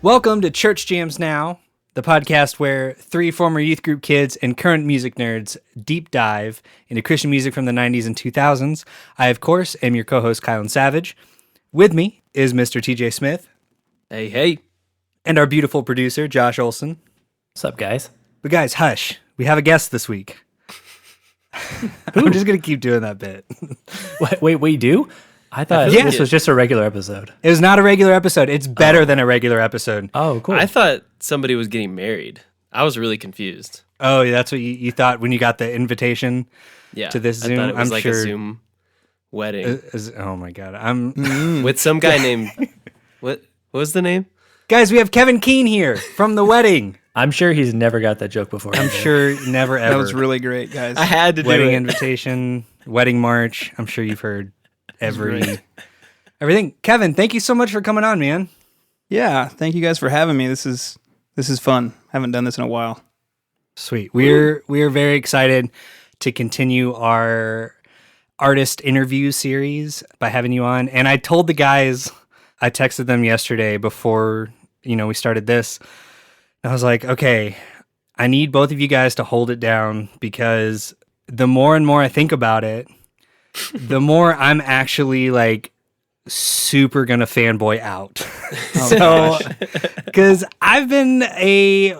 Welcome to Church Jams Now, the podcast where three former youth group kids and current music nerds deep dive into Christian music from the 90s and 2000s. I, of course, am your co-host, Kylan Savage. With me is Mr. TJ Smith. Hey, hey. And our beautiful producer, Josh Olson. What's up, guys? But guys, hush. We have a guest this week. I'm just going to keep doing that bit. Wait, we do? I thought this was just a regular episode. It was not a regular episode. It's better than a regular episode. Oh, cool. I thought somebody was getting married. I was really confused. Oh, that's what you thought when you got the invitation to this Zoom? I thought it was I'm like sure a Zoom wedding. Oh my God. With some guy named... What was the name? Guys, we have Kevin Kiehn here from The Wedding. I'm sure he's never got that joke before. I'm sure never ever. That was really great, guys. I had to do Wedding it. invitation, wedding march. I'm sure you've heard everything. Kevin, thank you so much for coming on, man. Yeah, thank you guys for having me. This is fun. Haven't done this in a while. Sweet. We're very excited to continue our artist interview series by having you on. And I told the guys, I texted them yesterday before, we started this. I was like, okay, I need both of you guys to hold it down because the more and more I think about it, the more I'm actually like super gonna fanboy out. So, because I've been a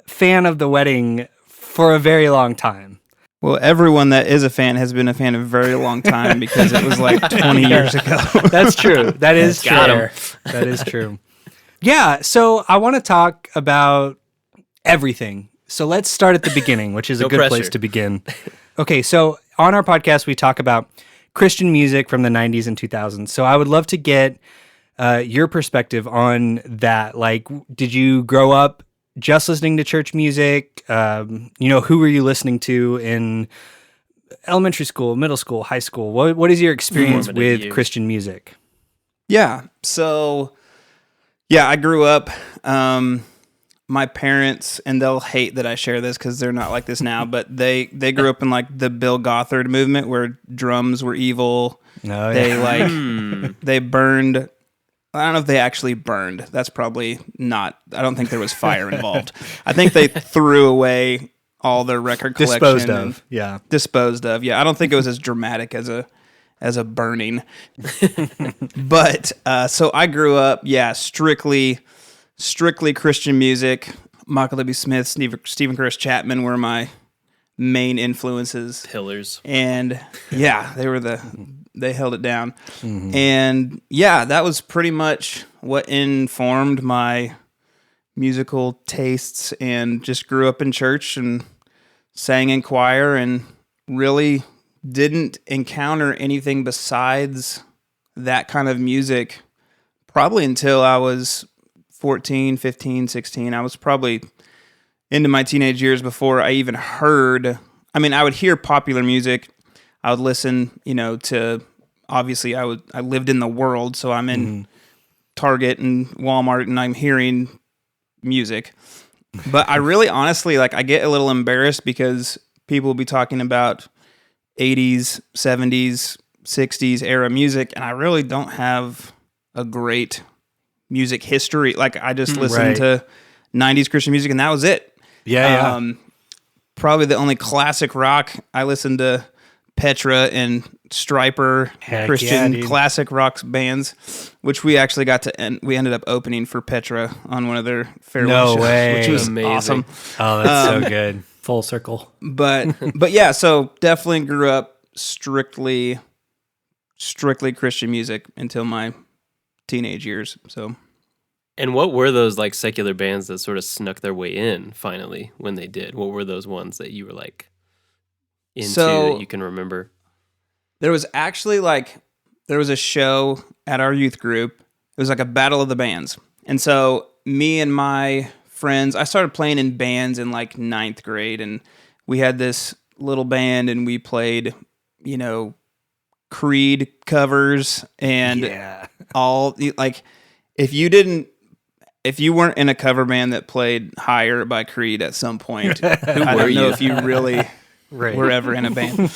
fan of The Wedding for a very long time. Well, everyone that is a fan has been a fan a very long time because it was like 20 years ago. That's true. That is true. Got him. That is true. Yeah, so I want to talk about everything. So let's start at the beginning, which is a good place to begin. Okay, so on our podcast, we talk about Christian music from the 90s and 2000s. So I would love to get your perspective on that. Like, did you grow up just listening to church music? Who were you listening to in elementary school, middle school, high school? What is your experience with Christian music? Yeah, so... Yeah, I grew up, my parents, and they'll hate that I share this because they're not like this now, but they grew up in like the Bill Gothard movement where drums were evil. Oh, They they burned, I don't know if they actually burned. That's probably not, I don't think there was fire involved. I think they threw away all their record collection. Disposed of, yeah. I don't think it was as dramatic as a burning. But so I grew up, strictly Christian music. Michael W. Smith, Stephen Chris Chapman were my main influences. Pillars. And yeah, they held it down. Mm-hmm. And yeah, that was pretty much what informed my musical tastes, and just grew up in church and sang in choir and really didn't encounter anything besides that kind of music probably until I was 14, 15, 16. I was probably into my teenage years before I even heard, I would hear popular music. I would listen, to, obviously I lived in the world, so I'm in Target and Walmart and I'm hearing music. But I really honestly, I get a little embarrassed because people will be talking about 80s, 70s, 60s era music, and I really don't have a great music history. I just listened to 90s Christian music, and that was it. Yeah. Probably the only classic rock, I listened to Petra and Stryper, Christian classic rock bands, which we actually we ended up opening for Petra on one of their farewell shows, which was amazing. Awesome. Oh, that's so good. Full circle. But yeah, so definitely grew up strictly Christian music until my teenage years. So, and what were those secular bands that sort of snuck their way in finally when they did? What were those ones that you were into that you can remember? There was actually there was a show at our youth group. It was like a battle of the bands. And so me and my friends, I started playing in bands in ninth grade, and we had this little band, and we played, Creed covers and all if you weren't in a cover band that played Higher by Creed at some point, I don't know if you really were ever in a band.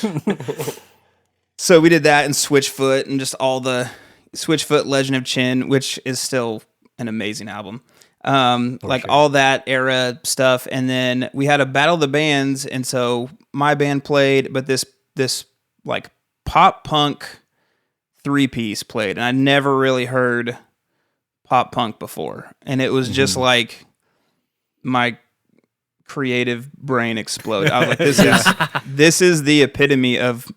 So we did that, and Switchfoot, and just all the Switchfoot, Legend of Chin, which is still an amazing album. like all that era stuff. And then we had a battle of the bands, and so my band played, but this like pop punk 3-piece played, and I never really heard pop punk before, and it was just like my creative brain exploded. I was like, this is the epitome of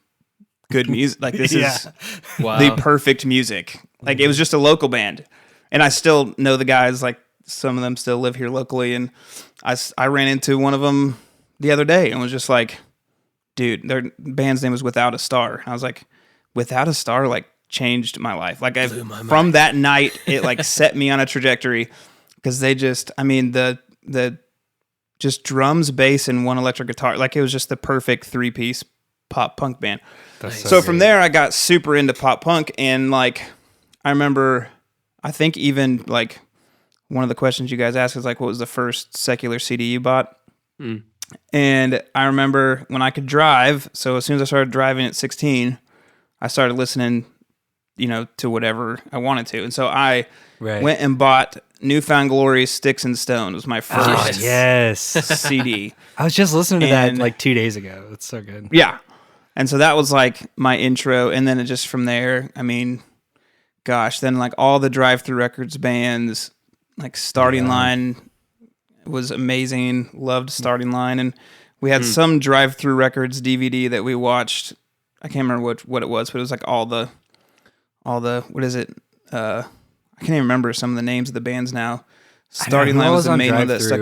good music. Like this is the perfect music. Like it was just a local band, and I still know the guys. Like some of them still live here locally, and I ran into one of them the other day and was just like, dude, their band's name was Without a Star. I was like, Without a Star, like changed my life. Like from that night, it like set me on a trajectory, because they just, I mean, the just drums, bass, and one electric guitar. Like it was just the perfect 3-piece pop punk band. So from there, I got super into pop punk, and like I remember, I think even like one of the questions you guys asked is like, what was the first secular CD you bought? And I remember when I could drive. So as soon as I started driving at 16, I started listening, to whatever I wanted to. And so I went and bought Newfound Glory's Sticks and Stones. Was my first CD. I was just listening to that like 2 days ago. It's so good. Yeah. And so that was like my intro. And then it just from there, I mean, gosh, then like all the Drive-Thru Records bands, like Starting Line was amazing. Loved Starting Line. And we had some Drive-Thru Records DVD that we watched. I can't remember what it was, but it was like all the what is it? I can't even remember some of the names of the bands now. Starting Line was the main one that stuck.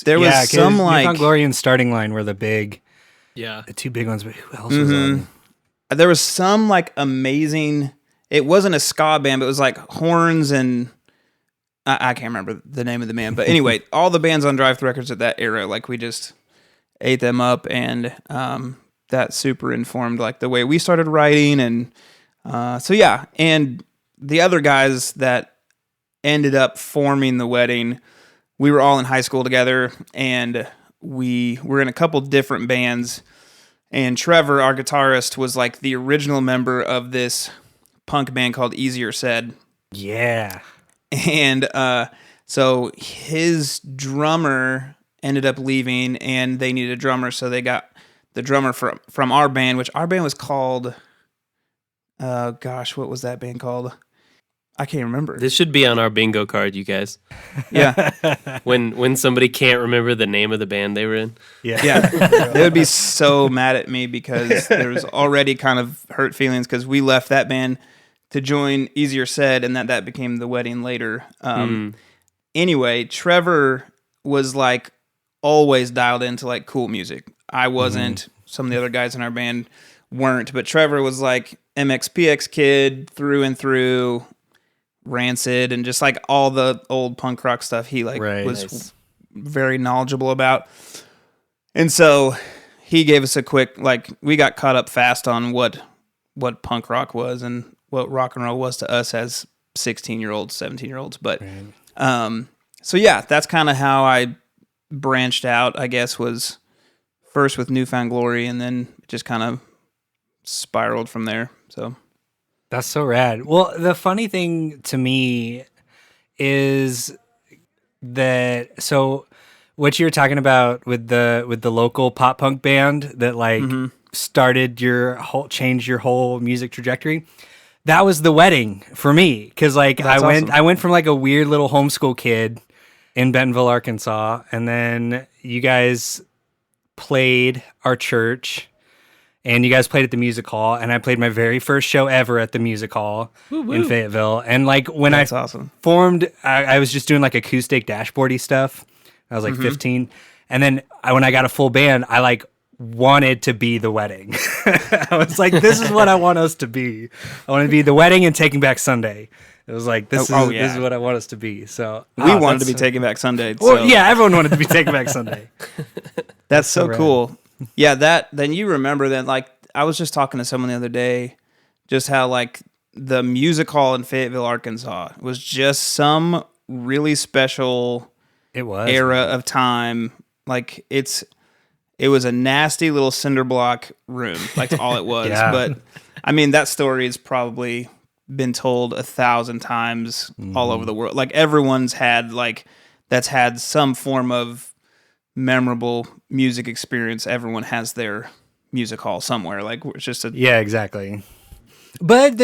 There was some like Newfound Glory and Starting Line were the big, the two big ones. But who else was on? There was some like amazing. It wasn't a ska band, but it was like horns and I can't remember the name of the band. But anyway, all the bands on Drive-Thru Records at that era, like we just ate them up, and that super informed like the way we started writing. And and the other guys that ended up forming the Wedding, we were all in high school together, and we were in a couple different bands. And Trevor, our guitarist, was like the original member of this punk band called Easier Said. Yeah. And so his drummer ended up leaving, and they needed a drummer, so they got the drummer from our band, which our band was called, what was that band called? I can't remember. This should be on our bingo card, you guys. Yeah. when somebody can't remember the name of the band they were in. Yeah. They would be so mad at me, because there was already kind of hurt feelings, because we left that band to join Easier Said, and that became the Wedding later. Anyway, Trevor was like always dialed into like cool music. I wasn't. Some of the other guys in our band weren't, but Trevor was like MXPX kid through and through, Rancid, and just like all the old punk rock stuff he like was very knowledgeable about. And so he gave us a quick, like, we got caught up fast on what punk rock was and what rock and roll was to us as 16-year-olds, 17-year-olds. But so yeah, that's kind of how I branched out, I guess, was first with Newfound Glory, and then it just kind of spiraled from there. So that's so rad. Well, the funny thing to me is that, so what you were talking about with the local pop punk band that like started changed your whole music trajectory. That was the Wedding for me, because like I went from like a weird little homeschool kid in Bentonville, Arkansas, and then you guys played our church, and you guys played at the music hall, and I played my very first show ever at the music hall in Fayetteville. And like when formed, I was just doing like acoustic dashboardy stuff. I was like 15, and then when I got a full band, I like wanted to be the Wedding. I was like, this is what I want us to be. I want to be the Wedding and Taking Back Sunday. It was like, this is what I want us to be. So we wanted to be Taking Back Sunday. Well, yeah, everyone wanted to be Taking Back Sunday. That's so cool. Yeah, then you remember that, like, I was just talking to someone the other day, just how like the music hall in Fayetteville, Arkansas was just some really special era of time. Like it was a nasty little cinder block room. Like all it was. But I mean, that story has probably been told 1,000 times all over the world. Like everyone's had like that's had some form of memorable music experience. Everyone has their music hall somewhere. Like it's just yeah, exactly. But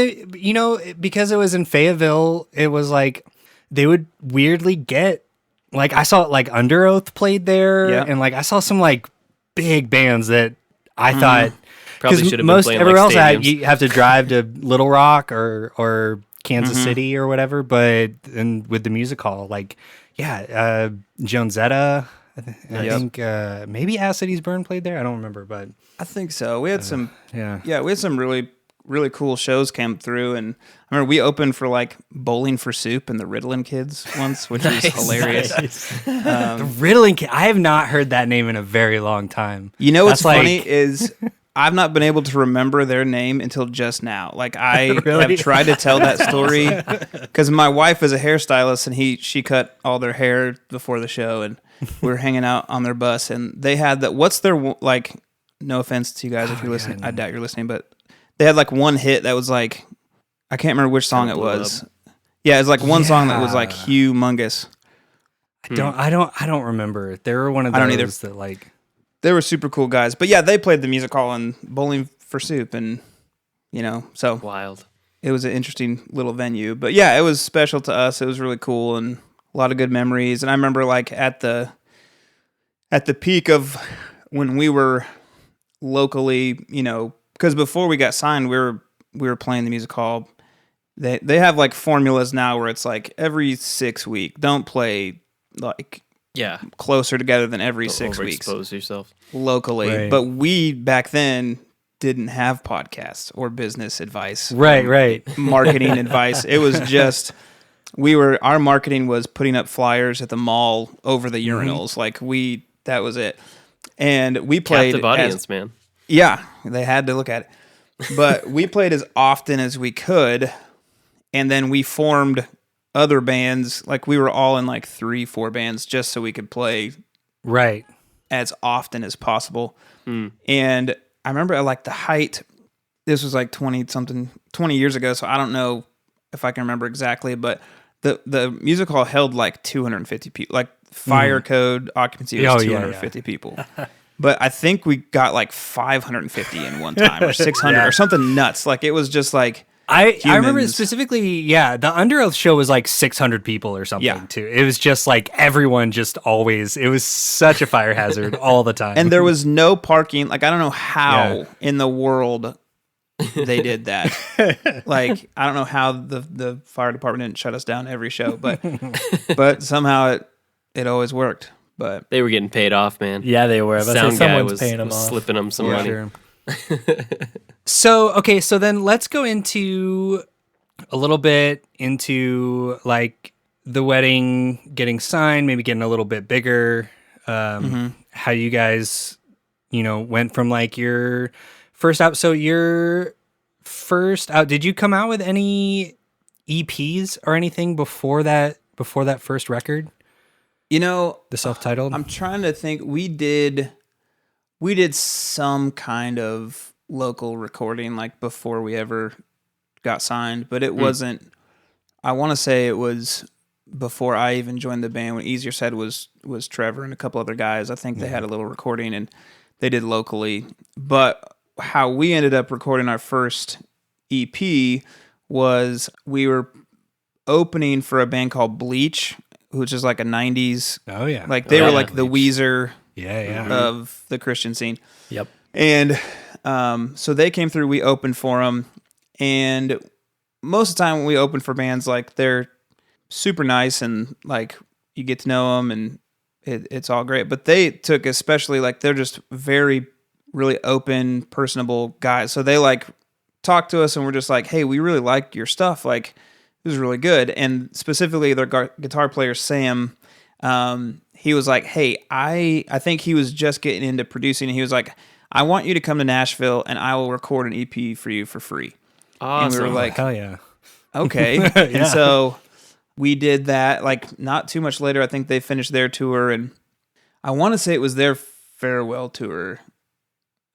because it was in Fayetteville, it was like they would weirdly get like I saw like Under Oath played there, and like I saw some like big bands that I thought probably should have been most playing everywhere else stadiums. you have to drive to Little Rock or Kansas City or whatever. But and with the music hall, like Jonesetta. I think maybe As Cities Burn played there. I don't remember, but I think so. We had some we yeah. had some really cool shows came through, and I remember we opened for like Bowling for Soup and the Ritalin Kids once, which was hilarious. The Ritalin Kid. I have not heard that name in a very long time. You know what's funny is I've not been able to remember their name until just now. Like I have tried to tell that story because my wife is a hairstylist and she cut all their hair before the show, and we were hanging out on their bus, and they had that. What's their like? No offense to you guys if you're listening. I doubt you're listening, but they had like one hit that was like I can't remember which song it was. Yeah, it was like one song that was like humongous. I don't remember. They were one of those I don't either. that like they were super cool guys. But yeah, they played the music hall and Bowling for Soup, and so Wild. it was an interesting little venue. But yeah, it was special to us. It was really cool and a lot of good memories. And I remember like at the peak of when we were locally, because before we got signed, we were playing the music hall. They have like formulas now where it's like every 6 weeks. Don't play like closer together than every Don't 6 weeks. Overexpose yourself Locally. Right. But we back then didn't have podcasts or business advice. right. Marketing advice. It was just our marketing was putting up flyers at the mall over the urinals. Like that was it. And we played captive audience, man. Yeah, they had to look at it. But we played as often as we could, and then we formed other bands. Like we were all in like 3-4 bands just so we could play Right. as often as possible. And I remember at like the height, this was like 20 years ago, so I don't know if I can remember exactly, but the music hall held like 250 people. Like fire code occupancy was 250 people. But I think we got like 550 in one time or 600 or something nuts. Like it was just like I remember specifically, the Under Oath show was like 600 people or something too. It was just like everyone just always, it was such a fire hazard all the time. And there was no parking. Like I don't know how in the world they did that. Like I don't know how the fire department didn't shut us down every show, but somehow it always worked. But they were getting paid off, man. Yeah, they were. Sound guy was paying them off. Slipping them some money. Sure. So then let's go into a little bit into like the wedding, getting signed, maybe getting a little bit bigger. How you guys, went from like your first out. So your first out, did you come out with any EPs or anything before that first record? The self-titled? I'm trying to think. We did some kind of local recording like before we ever got signed, but it wasn't, I want to say it was before I even joined the band. When Easier Said was Trevor and a couple other guys. I think they had a little recording and they did locally. But how we ended up recording our first EP was we were opening for a band called Bleach, which is like a 90s. Oh, yeah. Like they were like the Weezer of the Christian scene. Yep. And so they came through, we opened for them. And most of the time when we open for bands, like they're super nice and like you get to know them and it's all great. But they took especially like they're just very, really open, personable guys. So they like talked to us and we're just like, hey, we really like your stuff. Like, it was really good. And specifically their guitar player, Sam, he was like, hey, I think he was just getting into producing. And he was like, I want you to come to Nashville and I will record an EP for you for free. Awesome. And we were like, hell yeah. Okay. And so we did that. Like not too much later, I think they finished their tour. And I want to say it was their farewell tour.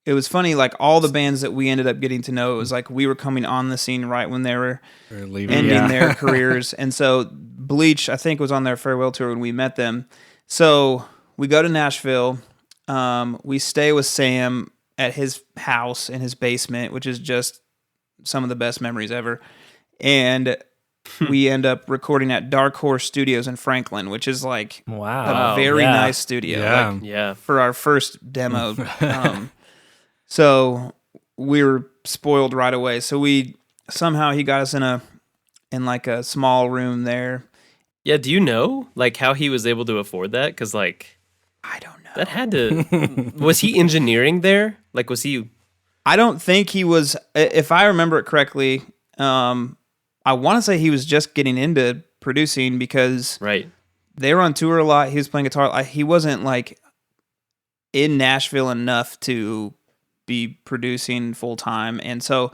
It was funny, like all the bands that we ended up getting to know, it was like we were coming on the scene right when they were ending their careers. And so Bleach, I think, was on their farewell tour when we met them. So we go to Nashville. We stay with Sam at his house in his basement, which is just some of the best memories ever. And we end up recording at Dark Horse Studios in Franklin, which is like a very nice studio. For our first demo. So we were spoiled right away. So he got us in like a small room there. Yeah, do you know like how he was able to afford that? Because like I don't know. That had to. Was he engineering there? Like, was he? I don't think he was. If I remember it correctly, I want to say he was just getting into producing because they were on tour a lot. He was playing guitar. He wasn't like in Nashville enough to be producing full time, and so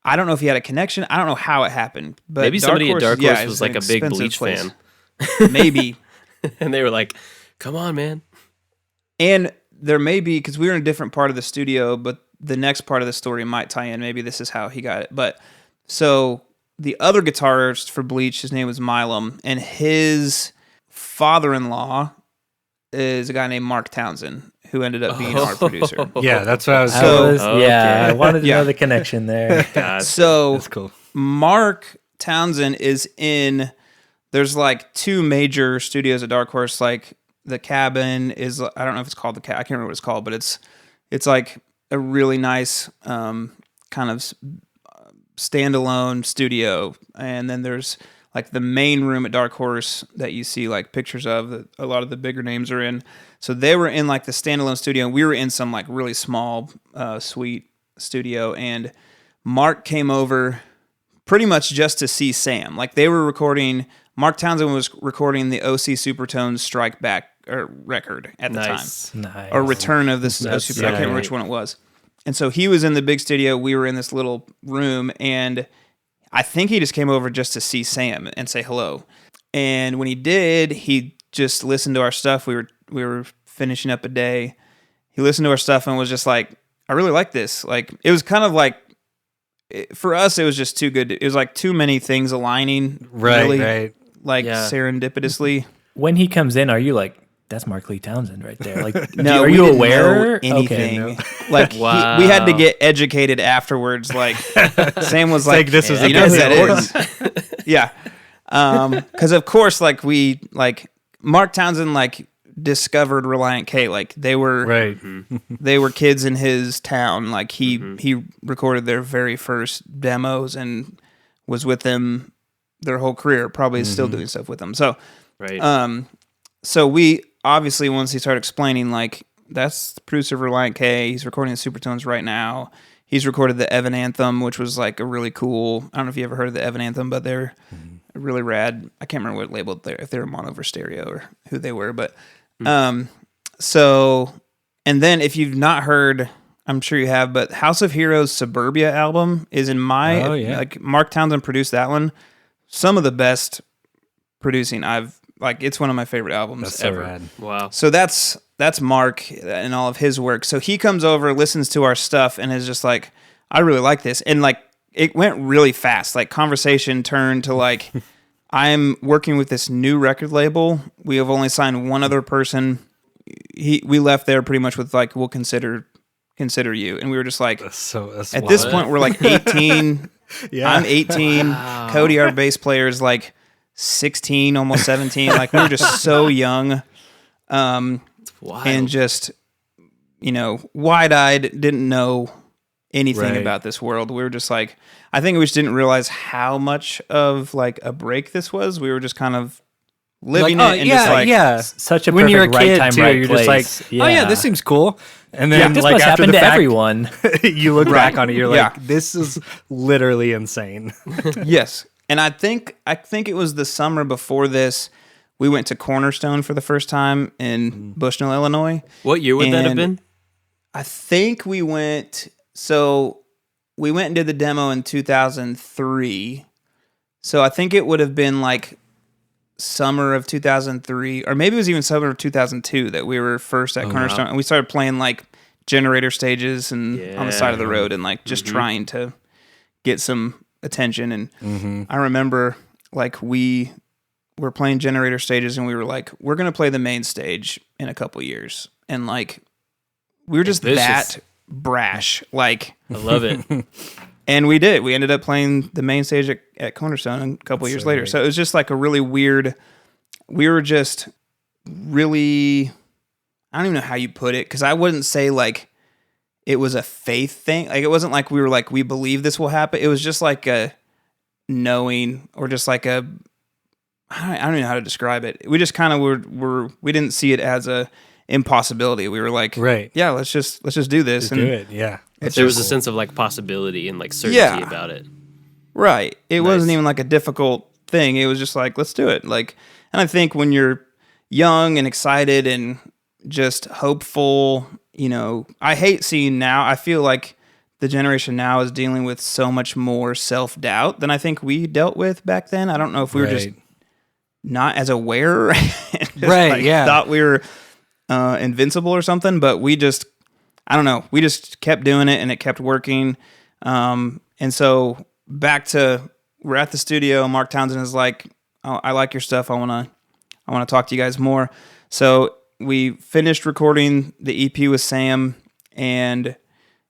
I don't know if he had a connection. I don't know how it happened, but maybe somebody at Dark Horse was like a big Bleach fan. Maybe, and they were like, "Come on, man." And there may be, because we were in a different part of the studio, but the next part of the story might tie in. Maybe this is how he got it. But so the other guitarist for Bleach, his name was Milam, and his father-in-law is a guy named Mark Townsend, who ended up being our producer. Yeah, that's what I was I wanted to know the connection there. God. So that's cool. Mark Townsend is in, there's like two major studios at Dark Horse, like the Cabin is, I don't know if it's called the Cabin, I can't remember what it's called, but it's like a really nice kind of standalone studio. And then there's like the main room at Dark Horse that you see like pictures of that a lot of the bigger names are in. So they were in like the standalone studio, and we were in some like really small suite studio. And Mark came over pretty much just to see Sam. Like they were recording, Mark Townsend was recording the OC Supertones Strike Back record at the time. Or Return of the Super. I can't remember which one it was. And so he was in the big studio. We were in this little room, and I think he just came over just to see Sam and say hello. And when he did, he just listened to our stuff. We were finishing up a day. He listened to our stuff and was just like, I really like this. Like it was kind of like, for us, it was just too good. It was like too many things aligning. Right. Like serendipitously. When he comes in, are you like, that's Mark Lee Townsend right there? Like, no, are you aware? Anything? Okay, no. Like, wow. We had to get educated afterwards. Like, Sam was like, this is you know who that is? Yeah. Because of course, like Mark Townsend like discovered Reliant K. Like they were they were kids in his town. Like he recorded their very first demos and was with them their whole career. Probably is still doing stuff with them. So so we obviously, once he started explaining, like, that's the producer of Reliant K. He's recording the Supertones right now. He's recorded the Evan Anthem, which was like a really cool, I don't know if you ever heard of the Evan Anthem, but they're really rad. I can't remember what label they're, if they're Monover Stereo or who they were, but so, and then if you've not heard, I'm sure you have, but House of Heroes Suburbia album is in my, like Mark Townsend produced that one. Some of the best producing it's one of my favorite albums ever. Rad. Wow. So that's Mark and all of his work. So he comes over, listens to our stuff, and is just like, I really like this. And like, it went really fast. Like conversation turned to like, I'm working with this new record label. We have only signed one other person. We left there pretty much with like, we'll consider you. And we were just like, that's at this point, we're like 18. I'm 18. Wow. Cody, our bass player, is like 16, almost 17. Like we were just so young. And just, wide-eyed, didn't know anything about this world. We were just like, I think we just didn't realize how much of like a break this was. We were just kind of living it and just like, such a when perfect you're a kid right time, too, right you're place. just like, this seems cool. And then this like must after happen the to fact, everyone. You look back on it, you're like, this is literally insane. Yes. And I think it was the summer before this, we went to Cornerstone for the first time in Bushnell, Illinois. What year would that have been? I think we went and did the demo in 2003. So I think it would have been like summer of 2003, or maybe it was even summer of 2002 that we were first at Cornerstone. Wow. And we started playing like generator stages and on the side of the road and like just trying to get some attention. And I remember like we were playing Generator stages, and we were like, we're going to play the main stage in a couple years. And like, we were just that brash. Like, I love it. And we did. We ended up playing the main stage at Cornerstone a couple years later. Great. So it was just like a really weird, we were just really, I don't even know how you put it, because I wouldn't say like it was a faith thing. Like, it wasn't like we were like, we believe this will happen. It was just like a knowing, or just like a, I don't even know how to describe it. We just kind of were we didn't see it as a impossibility. We were like, Right. yeah, let's just do this. Just do it. Yeah. There was a sense of like possibility and like certainty about it. Right. It Nice. wasn't even like a difficult thing. It was just like, let's do it. Like, and I think when you're young and excited and just hopeful, you know, I hate seeing now, I feel like the generation now is dealing with so much more self-doubt than I think we dealt with back then. I don't know if we were just not as aware. Thought we were invincible or something, but we just, I don't know. We just kept doing it, and it kept working. And so back to, we're at the studio. Mark Townsend is like, oh, I like your stuff. I want to talk to you guys more. So we finished recording the EP with Sam, and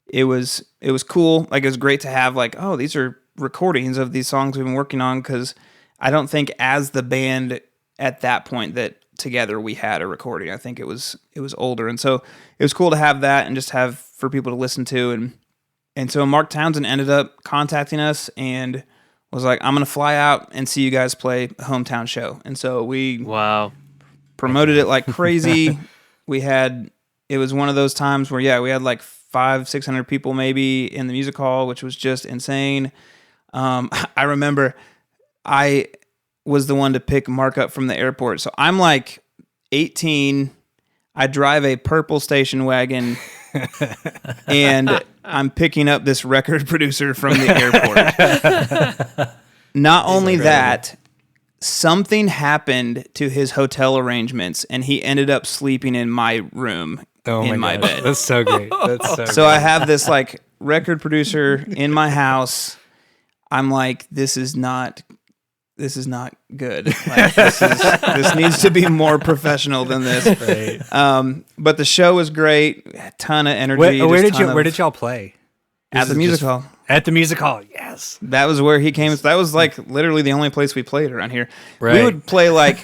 it was cool. Like, it was great to have like, oh, these are recordings of these songs we've been working on, because I don't think as the band at that point that together we had a recording. I think it was older, and so it was cool to have that and just have for people to listen to. And so Mark Townsend ended up contacting us and was like, I'm gonna fly out and see you guys play a hometown show. And so we promoted it like crazy. It was one of those times where we had like 500-600 people maybe in the music hall, which was just insane. I remember I was the one to pick Mark up from the airport. So I'm like 18. I drive a purple station wagon, and I'm picking up this record producer from the airport. Not only that, something happened to his hotel arrangements, and he ended up sleeping in my room in my bed. That's so great. So I have this like record producer in my house. I'm like, this is not good. Like, this needs to be more professional than this. Right. But the show was great. A ton of energy. Where did y'all play? At the music hall. At the music hall. Yes. That was where he came. That was like literally the only place we played around here. Right. We would play like,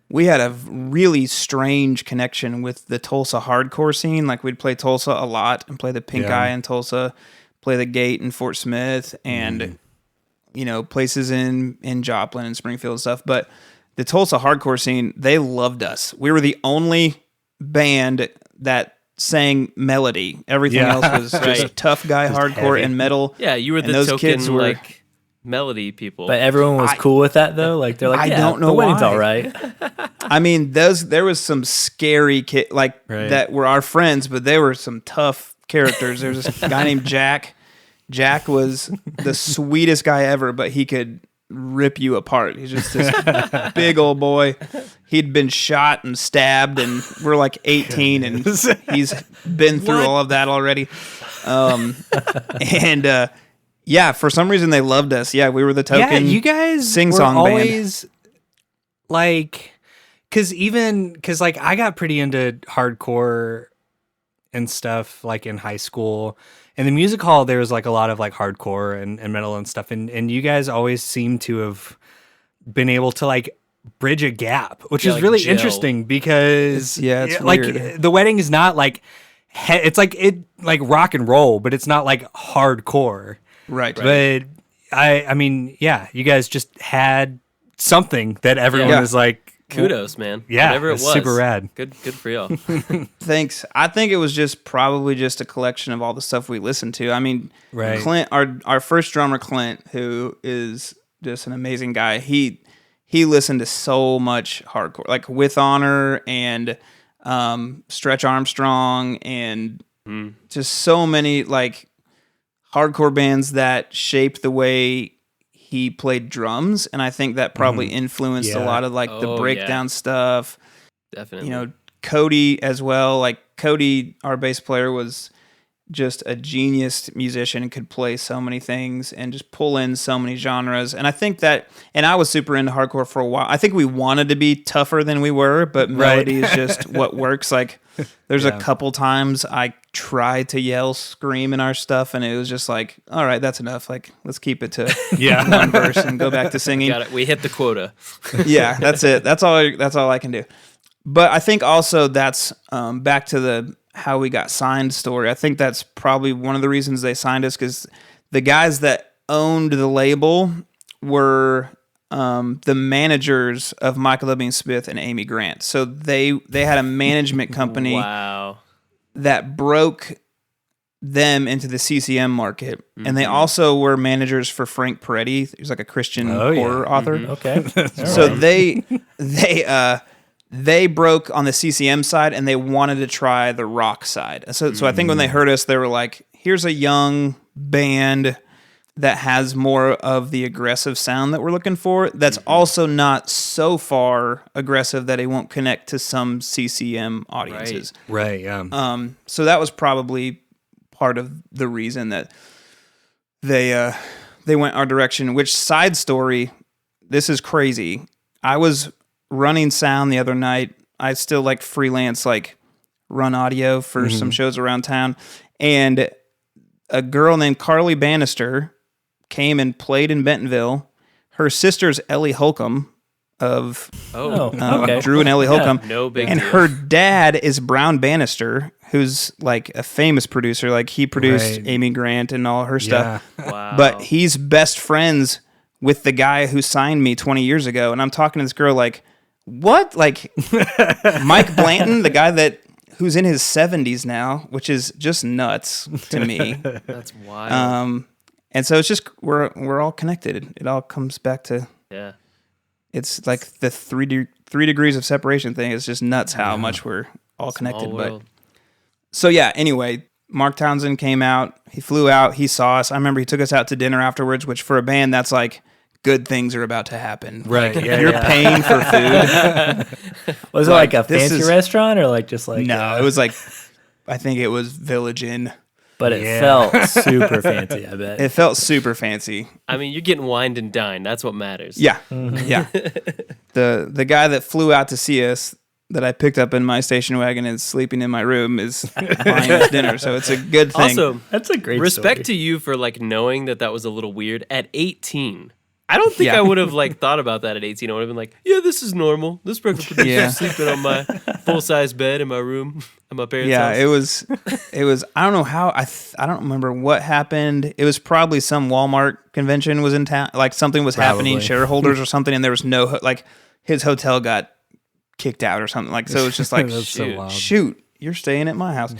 we had a really strange connection with the Tulsa hardcore scene. Like, we'd play Tulsa a lot and play the Pink Eye in Tulsa, play the Gate in Fort Smith, and you know, places in Joplin and Springfield and stuff. But the Tulsa hardcore scene, they loved us. We were the only band that sang melody. Everything else was just tough guy hardcore and metal. Yeah, you were the those token kids were, like melody people. But everyone was cool with that though. Like, they're like, I don't know the wedding's why. all right. I mean, there was some scary kid that were our friends, but they were some tough characters. There was this guy named Jack. Jack was the sweetest guy ever, but he could rip you apart. He's just this big old boy. He'd been shot and stabbed, and we're like 18, and he's been through all of that already. For some reason they loved us. Yeah, we were the token. You guys sing-song were band. always like, because like I got pretty into hardcore and stuff like in high school. In the music hall, there was like a lot of like hardcore and metal and stuff, and you guys always seem to have been able to like bridge a gap, which is like really gel. interesting because it's like weird. the wedding is not like it's like rock and roll, but it's not like hardcore, Right. But I mean, you guys just had something that everyone is like. Kudos, man. Yeah, Whatever it was. super rad. Good for y'all. Thanks. I think it was probably just a collection of all the stuff we listened to. I mean, Right. Clint, our first drummer, Clint, who is just an amazing guy. He listened to so much hardcore, like With Honor and Stretch Armstrong, and just so many like hardcore bands that shaped the way he played drums, and I think that probably influenced a lot of like the breakdown stuff. Definitely. You know, Cody as well. Like Cody, our bass player, was just a genius musician and could play so many things and just pull in so many genres. And I think that, and I was super into hardcore for a while. I think we wanted to be tougher than we were, but melody is just what works. Like there's a couple times I tried to yell, scream in our stuff, and it was just like, all right, that's enough. Like, let's keep it to one verse and go back to singing. Got it. We hit the quota. Yeah, that's it. That's all I can do. But I think also that's back to the how we got signed story. I think that's probably one of the reasons they signed us, because the guys that owned the label were the managers of Michael W. Smith and Amy Grant. So they had a management company that broke them into the CCM market. Mm-hmm. And they also were managers for Frank Peretti, who's like a Christian horror author. Mm-hmm. Okay. So they broke on the CCM side and they wanted to try the rock side. So I think when they heard us, they were like, here's a young band that has more of the aggressive sound that we're looking for. That's also not so far aggressive that it won't connect to some CCM audiences. Right, yeah. So that was probably part of the reason that they went our direction. Which, side story, this is crazy. I was running sound the other night. I still like freelance, like run audio for some shows around town. And a girl named Carly Bannister came and played in Bentonville. Her sister's Ellie Holcomb of Drew and Ellie Holcomb. No big and deal. Her dad is Brown Bannister, who's like a famous producer. Like he produced Amy Grant and all her stuff. Wow. But he's best friends with the guy who signed me 20 years ago. And I'm talking to this girl like, what? Like Mike Blanton, the guy who's in his 70s now, which is just nuts to me. That's wild. And so it's just we're all connected. It all comes back to it's like the three degrees of separation thing. It's just nuts how much we're all connected. But so anyway, Mark Townsend came out. He flew out. He saw us. I remember he took us out to dinner afterwards, which for a band that's like, good things are about to happen. Right. Like, you're paying for food. Was it like a fancy restaurant or like just like... No, it was like, I think it was Village Inn. But it felt super fancy, I bet. It felt super fancy. I mean, you're getting wined and dined. That's what matters. Yeah. Mm-hmm. Yeah. The guy that flew out to see us, that I picked up in my station wagon and sleeping in my room, is buying us dinner. So it's a good thing. Also, that's a great respect story. to you for like knowing that was a little weird at 18. I don't think I would have like thought about that at 18. I would have been like, yeah, this is normal. This record producer is sleeping on my full-size bed in my room at my parents' house. It was, I don't know how, I don't remember what happened. It was probably some Walmart convention was in town, like something was happening, shareholders or something, and there was no, like his hotel got kicked out or something. Like, so it was just like, shoot, you're staying at my house.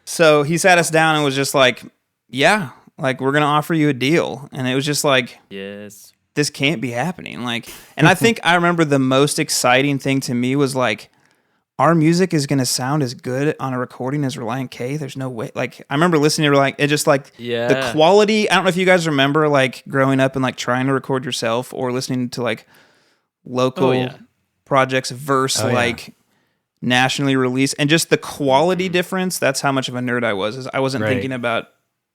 So he sat us down and was just like, yeah, like, we're going to offer you a deal. And it was just like, yes, this can't be happening. Like, and I think I remember the most exciting thing to me was like, our music is going to sound as good on a recording as Reliant K. There's no way. Like, I remember listening to Reliant, it just like the quality. I don't know if you guys remember like growing up and like trying to record yourself or listening to like local projects versus like nationally released, and just the quality difference. That's how much of a nerd I was. I wasn't thinking about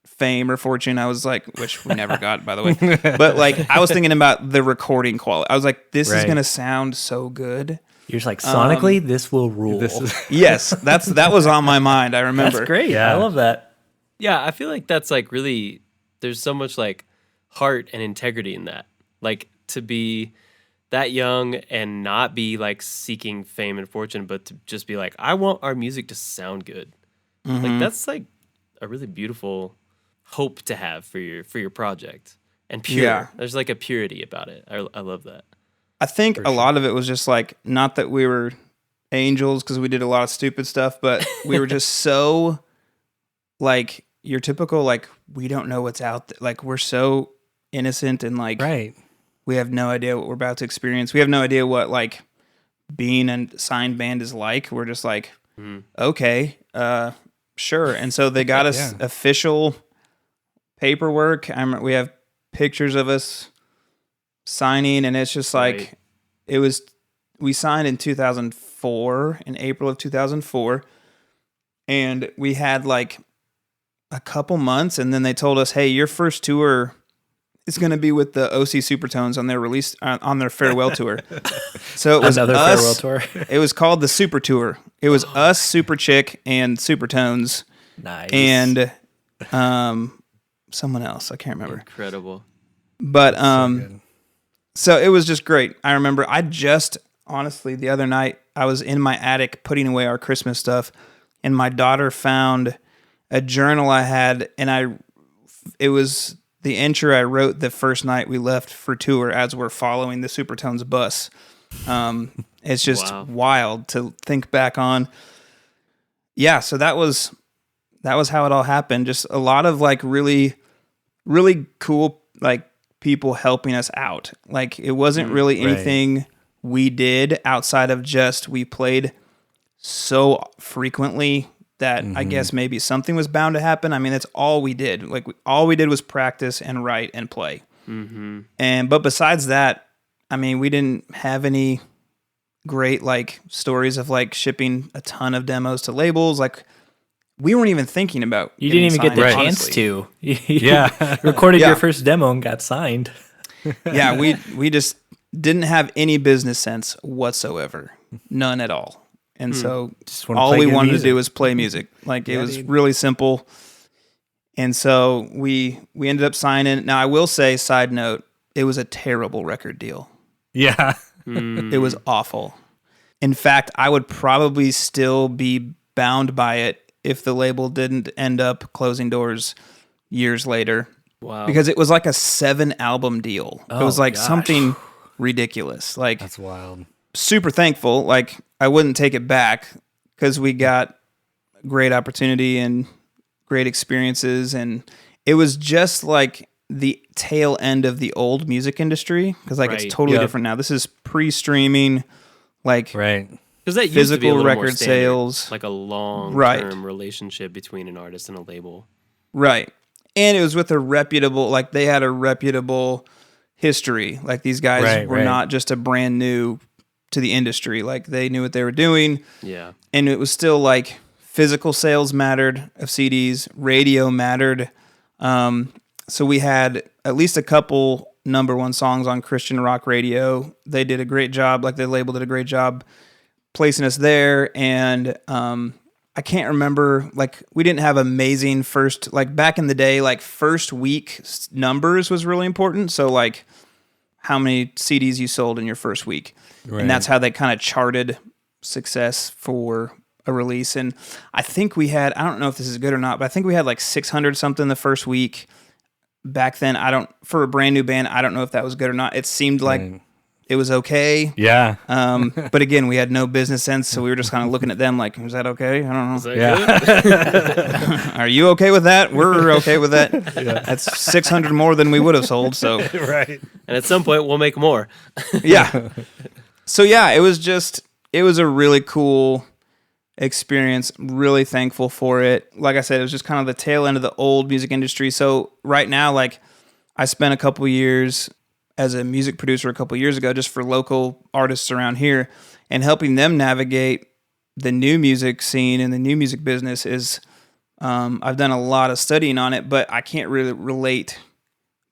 fame or fortune. I was like, which we never got, by the way, but like I was thinking about the recording quality. I was like, this is gonna sound so good. You're just like, sonically, this will rule. Yes, that was on my mind. I remember. That's great. I love that. Yeah, I feel like that's like really, there's so much like heart and integrity in that. Like to be that young and not be like seeking fame and fortune, but to just be like, I want our music to sound good. Mm-hmm. Like that's like a really beautiful hope to have for your project, and pure. Yeah. There's like a purity about it. I love that. I think a lot of it was just like, not that we were angels because we did a lot of stupid stuff, but we were just so like your typical, like, we don't know what's out there. Like, we're so innocent and like, we have no idea what we're about to experience. We have no idea what like being a signed band is like. We're just like, okay, sure. And so they got us official paperwork. We have pictures of us signing, and it's just like we signed in 2004, in April of 2004, and we had like a couple months, and then they told us, "Hey, your first tour is going to be with the OC Supertones on their release on their farewell tour." So it was Another us, farewell tour. It was called the Super Tour. It was us, Super Chick, and Supertones, Nice. and someone else. I can't remember. Incredible. But good. so it was just great. I remember honestly, the other night I was in my attic putting away our Christmas stuff, and my daughter found a journal I had, and it was the entry I wrote the first night we left for tour as we're following the Supertones bus. It's just wild to think back on. Yeah, so that was how it all happened. Just a lot of like really, really cool like people helping us out. Like it wasn't really anything we did outside of just we played so frequently that I guess maybe something was bound to happen. I mean, that's all we did. Like all we did was practice and write and play. But besides that, I mean, we didn't have any great like stories of like shipping a ton of demos to labels. Like we weren't even thinking about. You didn't even get the chance to. Yeah, recorded your first demo and got signed. Yeah, we just didn't have any business sense whatsoever, none at all. And so all we wanted to do was play music. Like it was really simple. And so we ended up signing. Now I will say, side note, it was a terrible record deal. Yeah. It was awful. In fact, I would probably still be bound by it if the label didn't end up closing doors years later. Wow. Because it was like a 7-album deal. It was like something ridiculous. Like That's wild. super thankful. Like I wouldn't take it back because we got great opportunity and great experiences. And it was just like the tail end of the old music industry because like it's totally different now. This is pre-streaming, like because that used physical to be a little more record standard, sales, like a long-term relationship between an artist and a label. Right. And it was with a reputable, like they had a reputable history. Like these guys were not just a brand new to the industry. Like they knew what they were doing. Yeah. And it was still like physical sales mattered of CDs, radio mattered. So we had at least a couple number one songs on Christian rock radio. They did a great job. Like the label did a great job placing us there. And, I can't remember, like, we didn't have amazing first, like, back in the day, like, first week numbers was really important. So, like, how many CDs you sold in your first week. And that's how they kind of charted success for a release. And I think we had, I don't know if this is good or not, but I think we had, like, 600 something the first week. Back then, for a brand new band, I don't know if that was good or not. It seemed like it was okay. Yeah. But again, we had no business sense, so we were just kind of looking at them like, is that okay? I don't know. Is that good? Are you okay with that? We're okay with that. That's 600 more than we would have sold. So Right. And at some point, we'll make more. Yeah. So yeah, it was a really cool experience. Really thankful for it. Like I said, it was just kind of the tail end of the old music industry. So right now, like I spent a couple years as a music producer a couple years ago, just for local artists around here, and helping them navigate the new music scene and the new music business is, I've done a lot of studying on it, but I can't really relate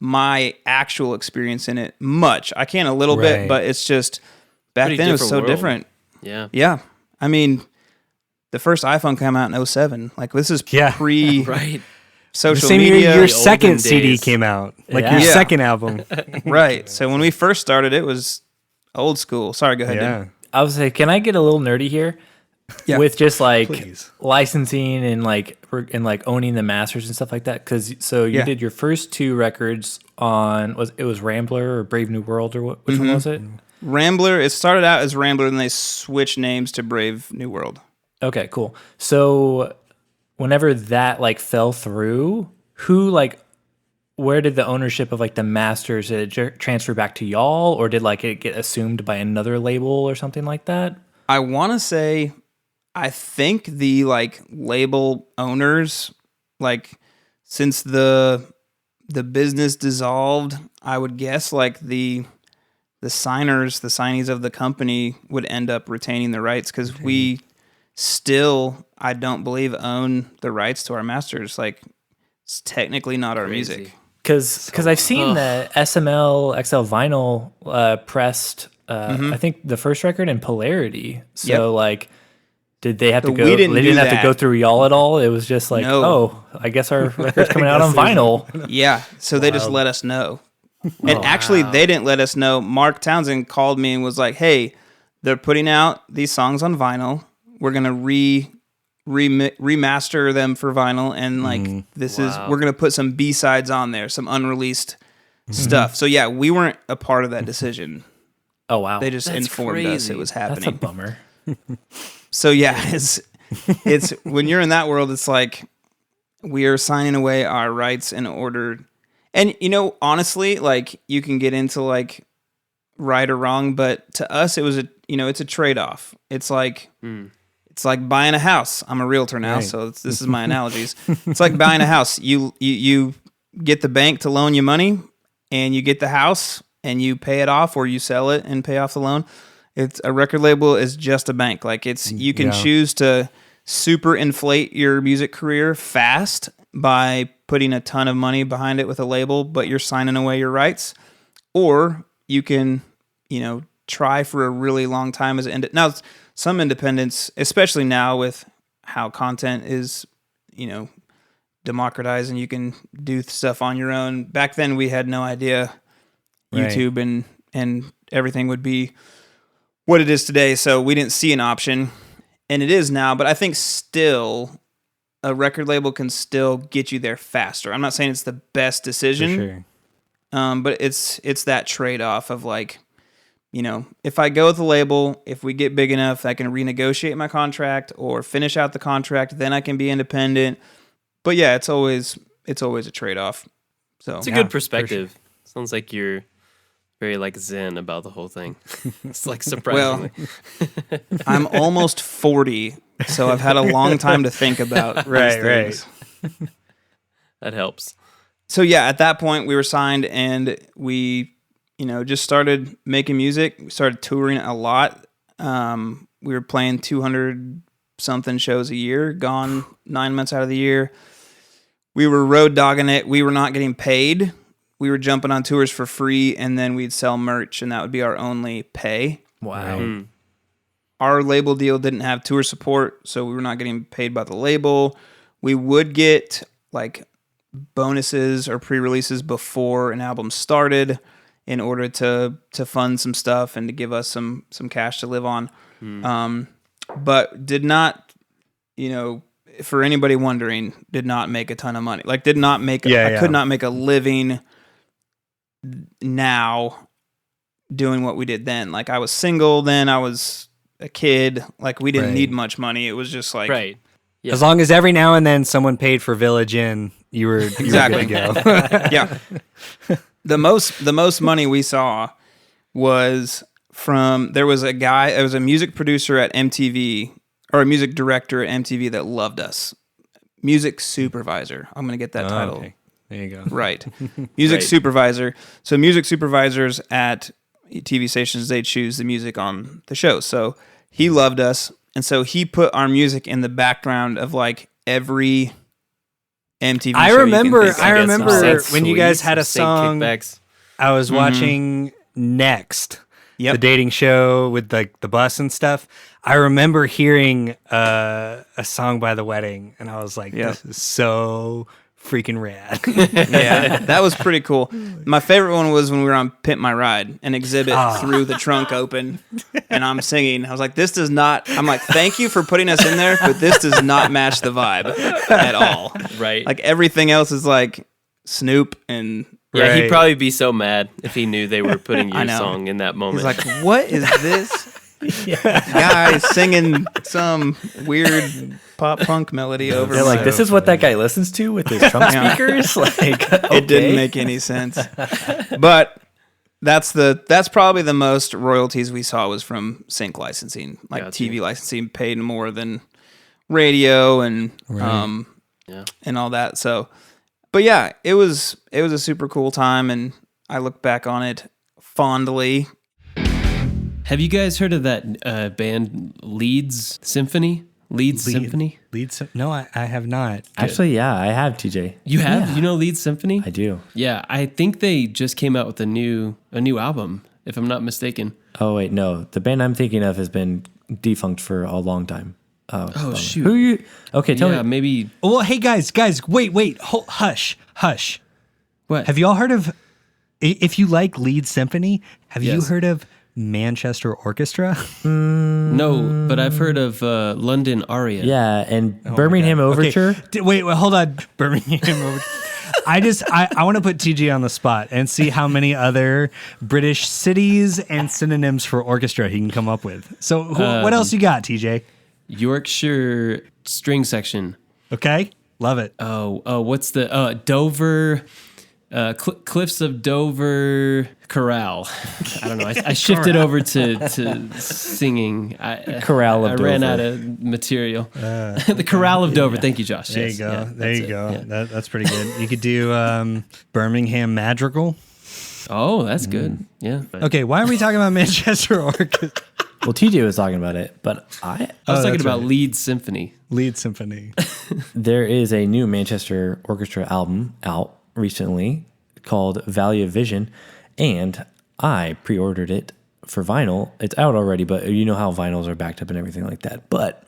my actual experience in it much. I can a little bit, but it's just, back Pretty then it was so different world. different. Yeah. Yeah. I mean, the first iPhone came out in 2007. Like this is pre Right. social The same media. year your The second olden CD days. came out, like Yeah. your Yeah. second album. Right. So when we first started, it was old school. Sorry, go ahead. Yeah. Dan. I was like, can I get a little nerdy here? Yeah. With just like Please. licensing and like owning the masters and stuff like that. Because you did your first 2 records on it was Rambler or Brave New World or which one was it? Rambler. It started out as Rambler, and they switched names to Brave New World. Okay, cool. So whenever that like fell through, where did the ownership of like the masters, did it transfer back to y'all, or did like it get assumed by another label or something like that? I want to say, I think the like label owners, like since the business dissolved, I would guess like the signees of the company would end up retaining the rights because we still, I don't believe, own the rights to our masters. Like it's technically not our Crazy. music. Because I've seen the SML XL vinyl pressed, I think the first record in Polarity. So Yep. like, did they have to So go? we didn't They do didn't have to that. go through y'all at all. It was just like, No. oh, I guess our record's coming out on vinyl. Yeah, so they just let us know. And actually, they didn't let us know. Mark Townsend called me and was like, "Hey, they're putting out these songs on vinyl. We're gonna remaster them for vinyl, and like we're gonna put some B-sides on there, some unreleased stuff." So yeah, we weren't a part of that decision. Oh wow, They just That's informed us crazy. it was that's a happening. bummer. So yeah, it's when you're in that world, it's like we are signing away our rights in order. And honestly, like you can get into like right or wrong, but to us, it was it's a trade off. It's like buying a house. I'm a realtor now, Right. so this is my analogies. It's like buying a house. You get the bank to loan you money, and you get the house, and you pay it off, or you sell it and pay off the loan. It's a record label is just a bank. Like you can choose to super inflate your music career fast by putting a ton of money behind it with a label, but you're signing away your rights, or you can, try for a really long time as now some independents, especially now with how content is, democratized and you can do stuff on your own. Back then we had no idea Right. YouTube and everything would be what it is today. So we didn't see an option, and it is now, but I think still a record label can still get you there faster. I'm not saying it's the best For decision, sure. but it's that trade-off of like, if I go with the label, if we get big enough, I can renegotiate my contract or finish out the contract, then I can be independent. But yeah, it's always a trade-off. So It's a good perspective. Sounds like you're very like zen about the whole thing. It's like surprisingly. I'm almost 40, so I've had a long time to think about Right, these things. That helps. So yeah, at that point we were signed, and we, just started making music. We started touring a lot. We were playing 200 something shows a year, gone 9 months out of the year. We were road dogging it. We were not getting paid. We were jumping on tours for free, and then we'd sell merch, and that would be our only pay. Wow. Hmm. Our label deal didn't have tour support, so we were not getting paid by the label. We would get like bonuses or pre-releases before an album started in order to fund some stuff and to give us some cash to live on. But did not, for anybody wondering, did not make a ton of money. Like did not make, I could not make a living now doing what we did then. Like I was single then, I was a kid, like we didn't Right. need much money. It was just like, Right. Yeah. As long as every now and then someone paid for Village Inn, you were Exactly. good to go. yeah. The most money we saw was from, there was a music producer at MTV, or a music director at MTV that loved us. Music supervisor. I'm going to get that title. Okay. There you go. Right. Music Right. supervisor. So music supervisors at TV stations, they choose the music on the show. So he loved us. And so he put our music in the background of like every MTV I show remember- you can think of. I remember That's when you sweet. guys had a Some song- kickbacks. I was watching Next, Yep. the dating show with like the bus and stuff. I remember hearing a song by The Wedding, and I was like, Yep. "This is so freaking rad." Yeah, that was pretty cool. My favorite one was when we were on Pimp My Ride, an exhibit threw the trunk open, and I'm singing. I was like, this does not, I'm like, thank you for putting us in there, but this does not match the vibe at all. Right. Like everything else is like Snoop, and yeah, Right. he'd probably be so mad if he knew they were putting I your know. song in that moment. he's like, what is this guy singing some weird pop punk melody over They're my... like, this is what that guy listens to with his trunk Yeah. speakers. Like, It didn't make any sense. But that's probably the most royalties we saw was from sync licensing. Like Gotcha. TV licensing paid more than radio and Yeah. and all that. So but yeah, it was a super cool time, and I look back on it fondly. Have you guys heard of that band Leeds Symphony? Lead Symphony? No, I have not. Actually, yeah, I have, TJ. You have? Yeah, You know Lead Symphony? I do. Yeah, I think they just came out with a new album, if I'm not mistaken. Oh, wait, no. The band I'm thinking of has been defunct for a long time. Oh, shoot. Who you? Okay, tell Yeah, me. maybe. Well, hey guys, wait, hush. What? Have you all heard of? If you like Lead Symphony, have you Yes. heard of Manchester Orchestra? No, but I've heard of London Aria. Yeah, and Birmingham Overture. Okay. Wait, hold on. Birmingham Overture. I want to put TG on the spot and see how many other British cities and synonyms for orchestra he can come up with. So what else you got, TJ? Yorkshire String Section. Okay, love it. Oh, what's the Dover? Cliffs of Dover Chorale. I don't know. I shifted over to singing. Chorale of I ran Dover. out of material. The Chorale of Dover. Thank you, Josh. There Yes, you go. yeah, There that's you it. go. Yeah. That's pretty good. You could do Birmingham Madrigal. Oh, that's good. Yeah. Okay, why are we talking about Manchester Orchestra? Well, TJ was talking about it, but I was talking that's about right. Lead Symphony. Lead Symphony. there is a new Manchester Orchestra album out recently called Valley of Vision, and I pre-ordered it for vinyl. It's out already, but you know how vinyls are backed up and everything like that. But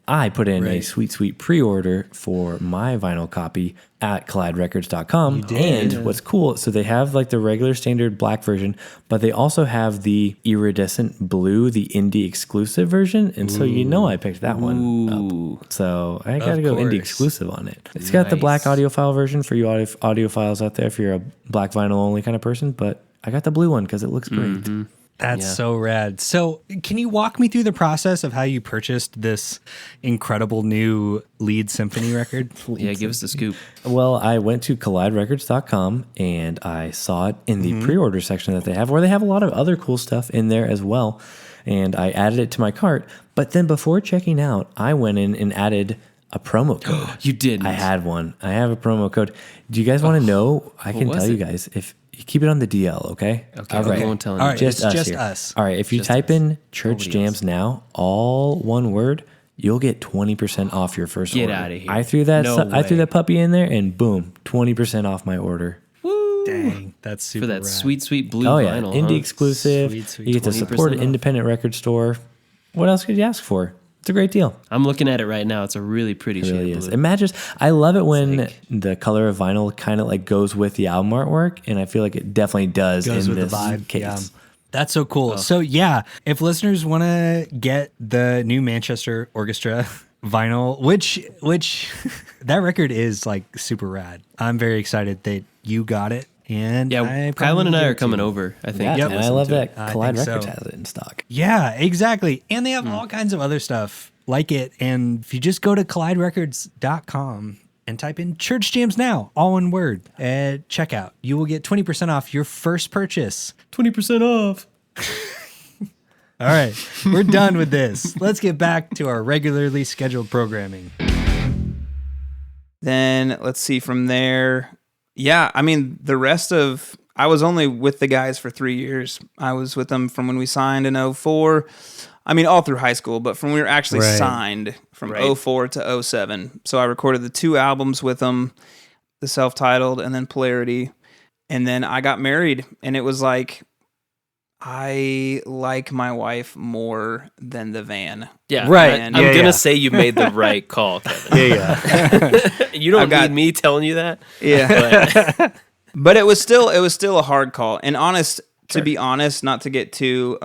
I put in a sweet pre-order for my vinyl copy at colliderecords.com. And what's cool, so they have like the regular standard black version, but they also have the iridescent blue, the indie exclusive version. And so you know I picked that one up. So I got to go indie course. exclusive on it. It's got the black audiophile version for you audiophiles out there if you're a black vinyl only kind of person, but I got the blue one because it looks great. That's so rad. So, can you walk me through the process of how you purchased this incredible new Lead Symphony record? Yeah, give us the scoop. Well, I went to colliderecords.com and I saw it in the pre-order section that they have, where they have a lot of other cool stuff in there as well. And I added it to my cart. But then before checking out, I went in and added a promo code. You did. I had one. I have a promo code. Do you guys want to know? I can was tell you it? guys. If you keep it on the DL, okay? Okay, All right. I won't tell All right, you. it's just here. us. All right, if you type in Church Jams now, all one word, you'll get 20% off your first Get order. outta here. I threw that. No I threw way. that puppy in there, and boom, 20% off my order. Dang, that's super For that rad. sweet blue Oh yeah, vinyl. indie huh? exclusive. Sweet, You get to 20% support an off. independent record store. What else could you ask for? It's a great deal. I'm looking at it right now. It's a really pretty It shade really of is. blue. It matches. I love it when Sick. the color of vinyl kind of like goes with the album artwork, and I feel like it definitely does Goes in with this the vibe. case. Yeah. That's so cool. So yeah, if listeners want to get the new Manchester Orchestra vinyl, which that record is like super rad. I'm very excited that you got it. And Yeah, I probably Kylan and I give are it to coming you. over, I think. Yeah, Yep. and I Listen love to that it. I Collide think Records so. has it in stock. Yeah, exactly. And they have all kinds of other stuff like it. And if you just go to colliderecords.com and type in Church Jams Now, all one word, at checkout, you will get 20% off your first purchase. 20% off. All right, we're done with this. Let's get back to our regularly scheduled programming. Then let's see from there. Yeah, I mean, I was only with the guys for 3 years. I was with them from when we signed in 04. I mean, all through high school, but from when we were actually Right. signed from Right. 04 to 07. So I recorded the 2 albums with them, the self-titled and then Polarity. And then I got married, and it was like, I like my wife more than the van. Yeah, Right. I'm Yeah, gonna yeah. say you made the right call, Kevin. Yeah. You don't got- need me telling you that. Yeah. But But it was still a hard call. And to be honest, not to get too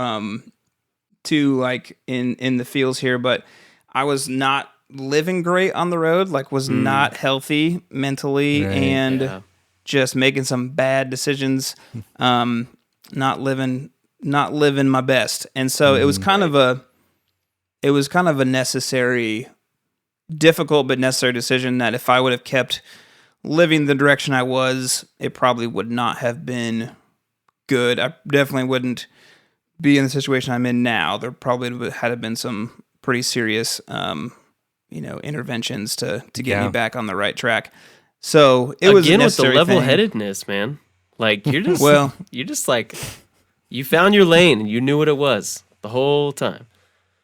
like in the feels here, but I was not living great on the road, like was not healthy mentally Right. and Yeah. just making some bad decisions, not living my best. And so it was kind of a necessary, difficult but necessary decision that if I would have kept living the direction I was, it probably would not have been good. I definitely wouldn't be in the situation I'm in now. There probably would have been some pretty serious, interventions to get me back on the right track. So it was a again with the necessary thing. level-headedness, man. Like you're just Well- you're just like you found your lane and you knew what it was the whole time.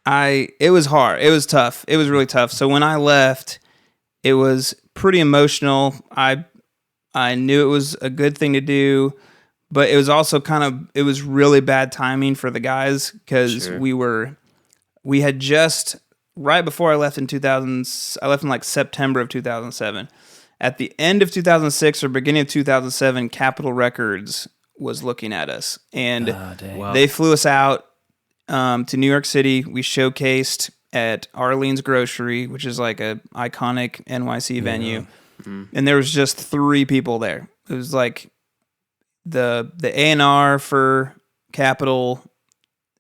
It was hard. It was tough. It was really tough. So when I left, it was pretty emotional. I knew it was a good thing to do, but it was also it was really bad timing for the guys because we had just, right before I left in 2000, I left in like September of 2007. At the end of 2006 or beginning of 2007, Capitol Records was looking at us, and they flew us out to New York City. We showcased at Arlene's Grocery, which is like a iconic NYC venue. And there was just 3 people there. It was like the A&R for Capitol.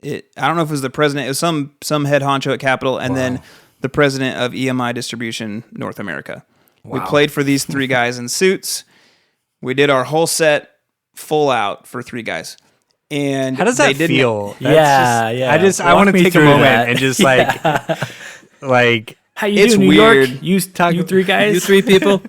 I don't know if it was the president. It was some head honcho at Capitol, and then the president of EMI Distribution North America. We played for these 3 guys in suits. We did our whole set full out for 3 guys. And how does that feel? I want to take a moment and just like how you doing, New weird. York? You 3 guys? You 3 people?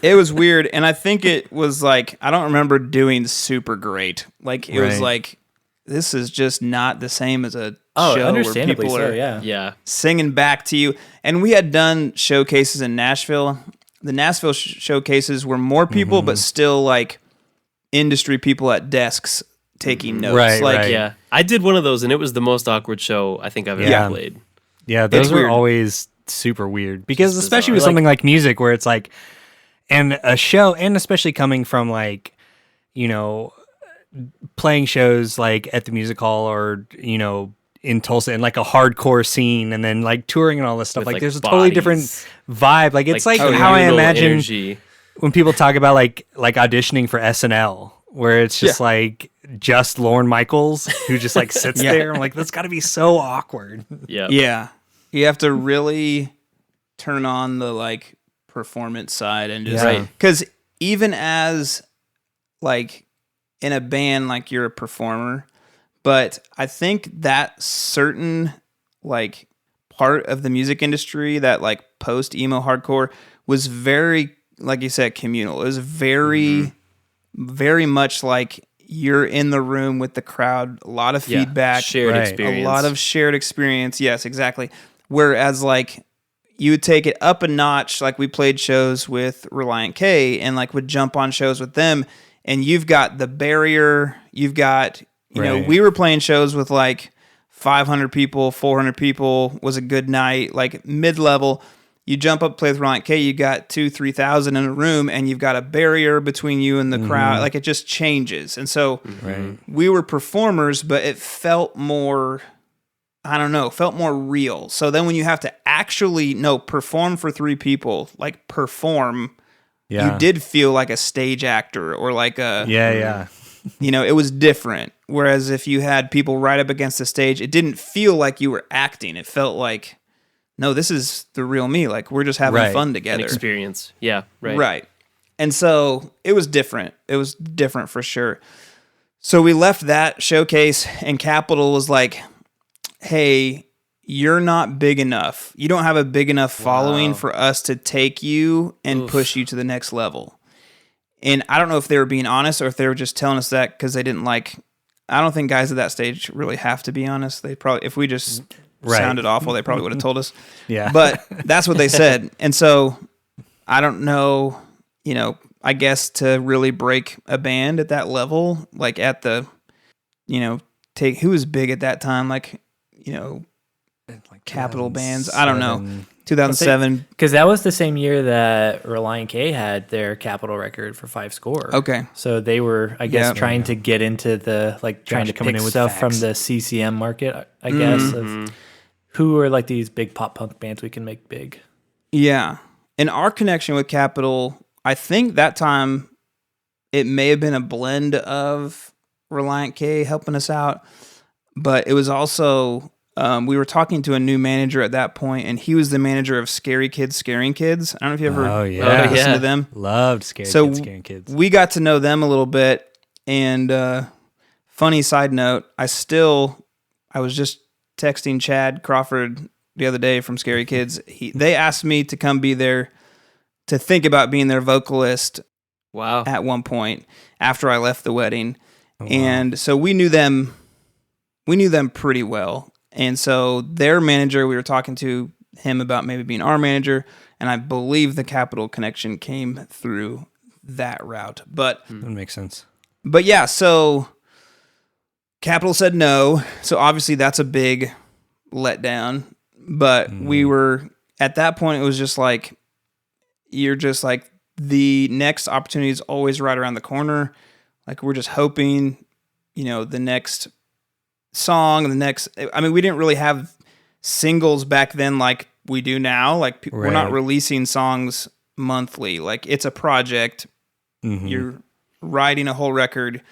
It was weird, and I think it was like, I don't remember doing super great. Like, it was like, this is just not the same as a show where people are singing back to you. And we had done showcases in Nashville. The Nashville showcases were more people, but still like industry people at desks taking notes. Yeah. I did one of those, and it was the most awkward show I think I've ever played. Yeah, those were always super weird because especially with something like music where it's like, and a show, and especially coming from like, you know, playing shows like at the music hall or, you know, in Tulsa and like a hardcore scene and then like touring and all this stuff. Like there's a totally different vibe. Like it's like how I imagine when people talk about like auditioning for SNL, where it's just like just Lorne Michaels who just like sits there. I'm like, that's got to be so awkward. Yeah. You have to really turn on the like performance side and just because even as like in a band, like you're a performer, but I think that certain like part of the music industry that like post emo hardcore was very, like you said, communal. It was very, very much like you're in the room with the crowd, a lot of feedback, shared experience. A lot of shared experience. Yes, exactly. Whereas like you would take it up a notch, like we played shows with Reliant K and like would jump on shows with them, and you've got the barrier, you've got, you know, we were playing shows with like 500 people, 400 people was a good night, like mid-level. You jump up, play with Reliant K, you got 2,000-3,000 in a room, and you've got a barrier between you and the crowd. Like it just changes. And so we were performers, but it felt more, I don't know, felt more real. So then when you have to actually perform for 3 people, like perform, you did feel like a stage actor or like a you know, it was different. Whereas if you had people right up against the stage, it didn't feel like you were acting. It felt like, no, this is the real me. Like we're just having fun together. An experience. Yeah. Right. And so it was different. It was different for sure. So we left that showcase and Capitol was like, hey, you're not big enough. You don't have a big enough following for us to take you and push you to the next level. And I don't know if they were being honest or if they were just telling us that because they didn't like, I don't think guys at that stage really have to be honest. They probably, if we just sounded awful, they probably would have told us. But that's what they said. And so I don't know, you know, I guess to really break a band at that level, like at the, you know, who was big at that time? Like, you know, like Capitol bands. I don't know. 2007. Because that was the same year that Reliant K had their Capitol record for 5 Score. Okay. So they were, I guess, trying to get into the, like, trying to pick stuff from the CCM market, I guess, of who are, like, these big pop punk bands we can make big. Yeah. And our connection with Capitol, I think that time it may have been a blend of Reliant K helping us out, but it was also... we were talking to a new manager at that point, and he was the manager of Scary Kids Scaring Kids. I don't know if you ever listened to them. Loved Scary Kids Scaring Kids. We got to know them a little bit, and funny side note, I was just texting Chad Crawford the other day from Scary Kids. They asked me to come be there, to think about being their vocalist at one point after I left the wedding. And so we knew them pretty well. And so their manager, we were talking to him about maybe being our manager, and I believe the Capitol connection came through that route. But That makes sense. But yeah, so Capitol said no. So obviously that's a big letdown. But we were, at that point, it was just like, you're just like, the next opportunity is always right around the corner. Like, we're just hoping, the next song, we didn't really have singles back then like we do now. Like, we're not releasing songs monthly. Like, it's a project. You're writing a whole record.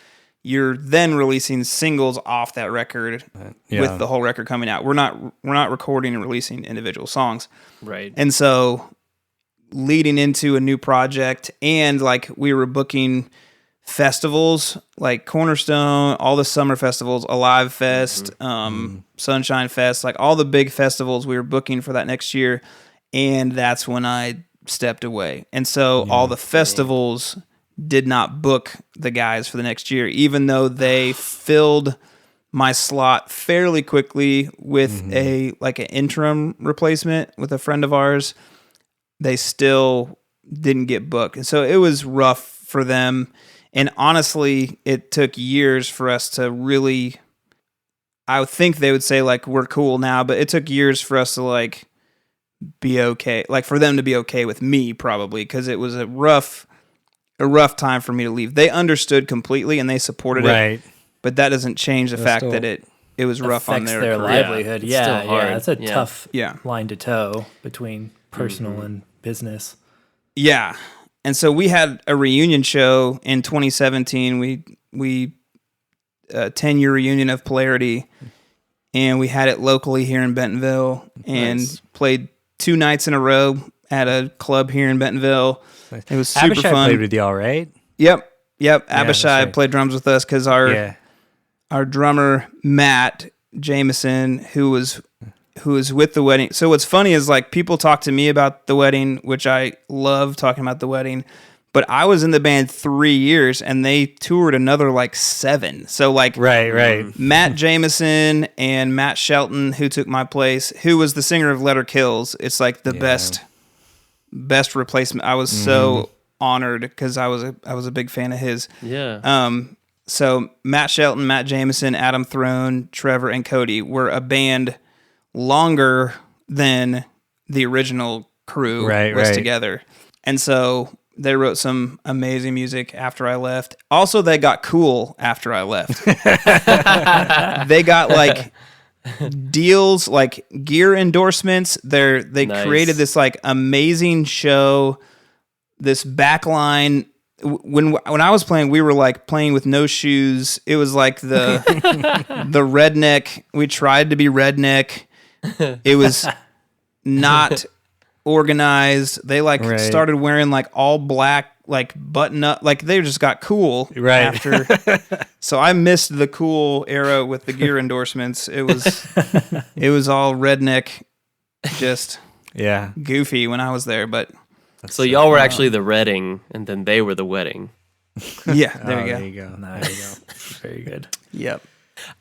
You're then releasing singles off that record with the whole record coming out. We're not recording and releasing individual songs. Right. And so leading into a new project, and like we were booking festivals like Cornerstone, all the summer festivals, Alive Fest, Sunshine Fest, like all the big festivals we were booking for that next year. And that's when I stepped away. And so all the festivals did not book the guys for the next year, even though they filled my slot fairly quickly with an interim replacement with a friend of ours. They still didn't get booked. And so it was rough for them. And honestly, it took years for us to really, I would think they would say like, we're cool now, but it took years for us to like be okay. Like for them to be okay with me probably, because it was a rough time for me to leave. They understood completely and they supported it. But that doesn't change the fact that it was rough on their career. livelihood. It's Yeah, still hard. that's a tough Yeah. line to toe between personal and business. Yeah. And so we had a reunion show in 2017. We 10-year reunion of Polarity, and we had it locally here in Bentonville, and played 2 nights in a row at a club here in Bentonville. It was super Abishai fun. played with y'all, right? Yep. that's Abishai right. played drums with us because our drummer Matt Jameson, who was with the wedding. So what's funny is like people talk to me about the wedding, which I love talking about the wedding, but I was in the band 3 years and they toured another like 7. So like Right. Matt Jameson and Matt Shelton, who took my place, who was the singer of Let Her Kills. It's like the best replacement. I was so honored because I was a big fan of his. Yeah. So Matt Shelton, Matt Jameson, Adam Throne, Trevor, and Cody were a band longer than the original crew was together. And so they wrote some amazing music after I left. Also, they got cool after I left. They got like deals, like gear endorsements. They created this like amazing show, this backline. When I was playing, we were like playing with no shoes. It was like the redneck. We tried to be redneck. It was not organized. They started wearing like all black, like button up, like they just got cool after. So I missed the cool era with the gear endorsements. It was all redneck, just goofy when I was there. But so y'all were actually the Redding, and then they were the wedding. yeah, there you go. There you go. Nice. Very good. Yep.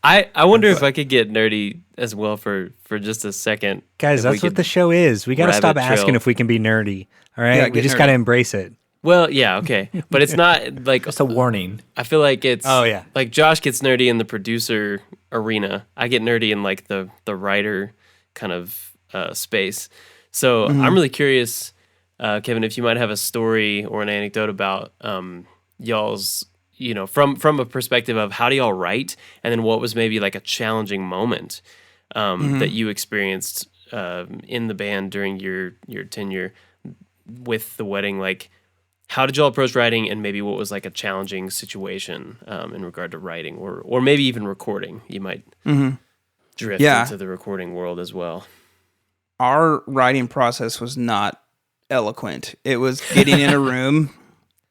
I wonder if I could get nerdy as well for just a second. Guys, If we that's what could the show is. We got to rabbit stop trail. asking if we can be nerdy. All right? Yeah, we get just nerdy. got to embrace it. Well, yeah, okay. But it's not like Just a warning. I feel like it's like Josh gets nerdy in the producer arena. I get nerdy in like the writer kind of space. So I'm really curious, Kevin, if you might have a story or an anecdote about y'all's, from a perspective of how do y'all write, and then what was maybe like a challenging moment that you experienced in the band during your tenure with the wedding. Like, how did y'all approach writing, and maybe what was like a challenging situation in regard to writing, or maybe even recording? You might drift into the recording world as well. Our writing process was not eloquent. It was getting in a room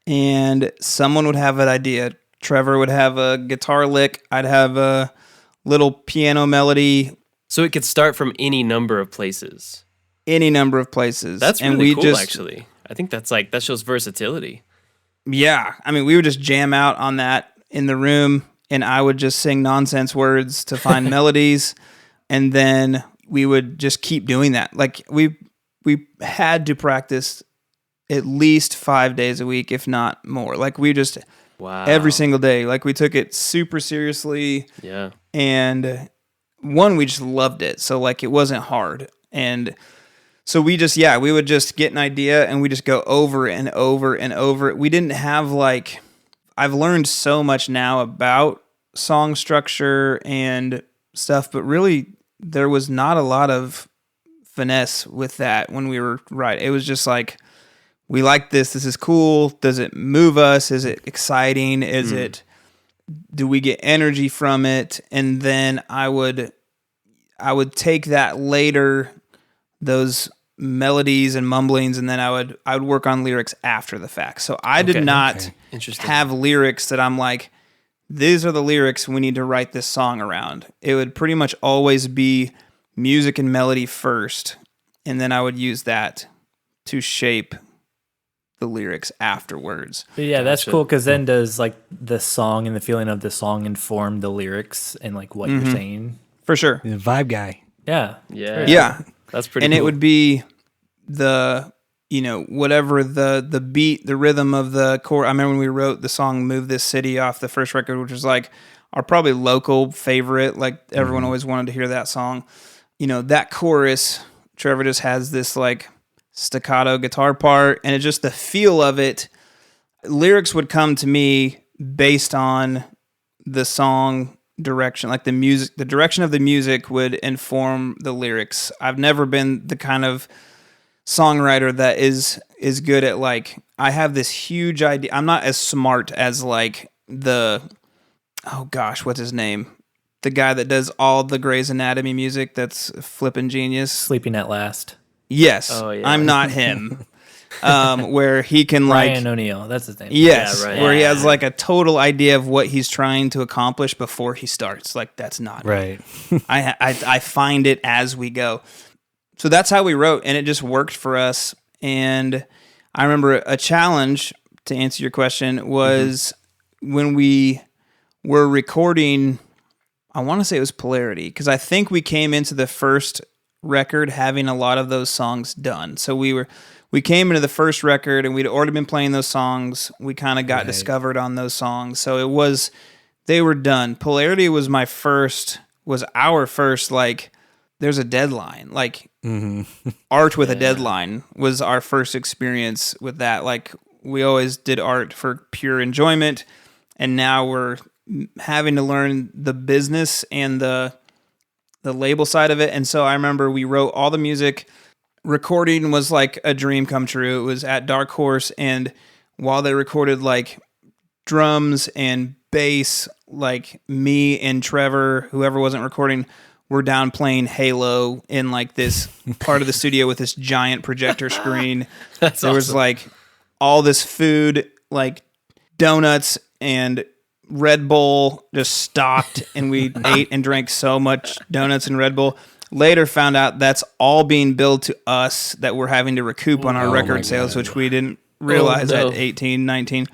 and someone would have an idea. Trevor would have a guitar lick. I'd have a little piano melody. So it could start from any number of places. Any number of places. That's and really cool, actually. I think that shows versatility. Yeah. I mean, we would just jam out on that in the room, and I would just sing nonsense words to find melodies. and then we would just keep doing that. Like we had to practice at least 5 days a week, if not more. Like we just Wow. every single day. Like we took it super seriously. Yeah. And we just loved it. So like it wasn't hard. And so we would just get an idea and we just go over and over and over it. We didn't have like, I've learned so much now about song structure and stuff, but really there was not a lot of finesse with that when we were writing. It was just like, we like this. This is cool. Does it move us? Is it exciting? Do we get energy from it? And then I would take that later, those melodies and mumblings, and then I would work on lyrics after the fact. So I did not have lyrics that I'm like, these are the lyrics we need to write this song around. It would pretty much always be music and melody first, and then I would use that to shape the lyrics afterwards. But yeah, that's cool, because then does like the song and the feeling of the song inform the lyrics and like what you're saying? For sure. The vibe guy. Yeah. Yeah. Yeah. That's pretty And cool. it would be the, whatever the beat, the rhythm of the chord. I remember when we wrote the song Move This City off the first record, which was like our probably local favorite. Like everyone always wanted to hear that song. That chorus, Trevor just has this like staccato guitar part, and it's just the feel of it. Lyrics would come to me based on the song direction, like the music, the direction of the music would inform the lyrics. I've never been the kind of songwriter that is good at like, I have this huge idea. I'm not as smart as like what's his name? The guy that does all the Grey's Anatomy music that's flippin' genius. Sleeping at Last. Yes, Oh, yeah. I'm not him. Where he can Ryan O'Neal, that's his name. yes, Yeah, right. where he has like a total idea of what he's trying to accomplish before he starts. Like that's not Right. I find it as we go. So that's how we wrote, and it just worked for us. And I remember a challenge, to answer your question, was when we were recording, I want to say it was Polarity, because I think we came into the first record having a lot of those songs done. So we came into the first record and we'd already been playing those songs. We kind of got discovered on those songs. So they were done. Polarity was our first, like, there's a deadline. Like, art with a deadline was our first experience with that. Like, we always did art for pure enjoyment, and now we're having to learn the business and the label side of it. And so I remember we wrote all the music. Recording was like a dream come true. It was at Dark Horse, and while they recorded like drums and bass, like me and Trevor, whoever wasn't recording, were down playing Halo in like this part of the studio with this giant projector screen. There was like all this food, like donuts and Red Bull just stocked, and we ate and drank so much donuts and Red Bull. Later found out that's all being billed to us that we're having to recoup on our record sales, which we didn't realize at 18, 19.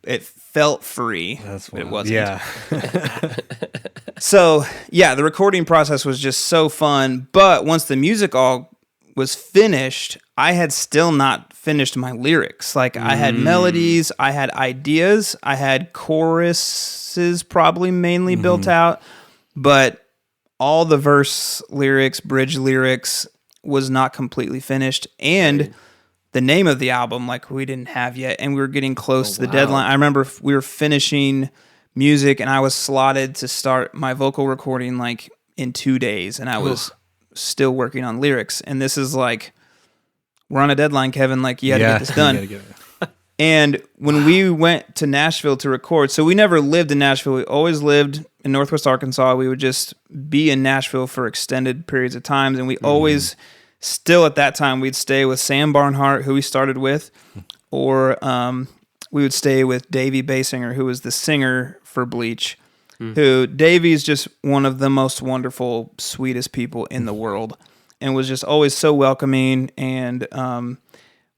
It felt free, but it wasn't. Yeah. So, yeah, the recording process was just so fun. But once the music all was finished, I had still not finished my lyrics. Like, I had melodies, I had ideas, I had choruses probably mainly built out, but all the verse lyrics, bridge lyrics was not completely finished. And the name of the album, like, we didn't have yet, and we were getting close to the deadline. I remember we were finishing music, and I was slotted to start my vocal recording like in 2 days, and I was still working on lyrics. And this is like, we're on a deadline, Kevin. Like, you got to get this done. And when we went to Nashville to record, so we never lived in Nashville. We always lived in Northwest Arkansas. We would just be in Nashville for extended periods of times. And we always, still at that time, we'd stay with Sam Barnhart, who we started with, or we would stay with Davey Basinger, who was the singer for Bleach, who Davey's just one of the most wonderful, sweetest people in the world, and was just always so welcoming. And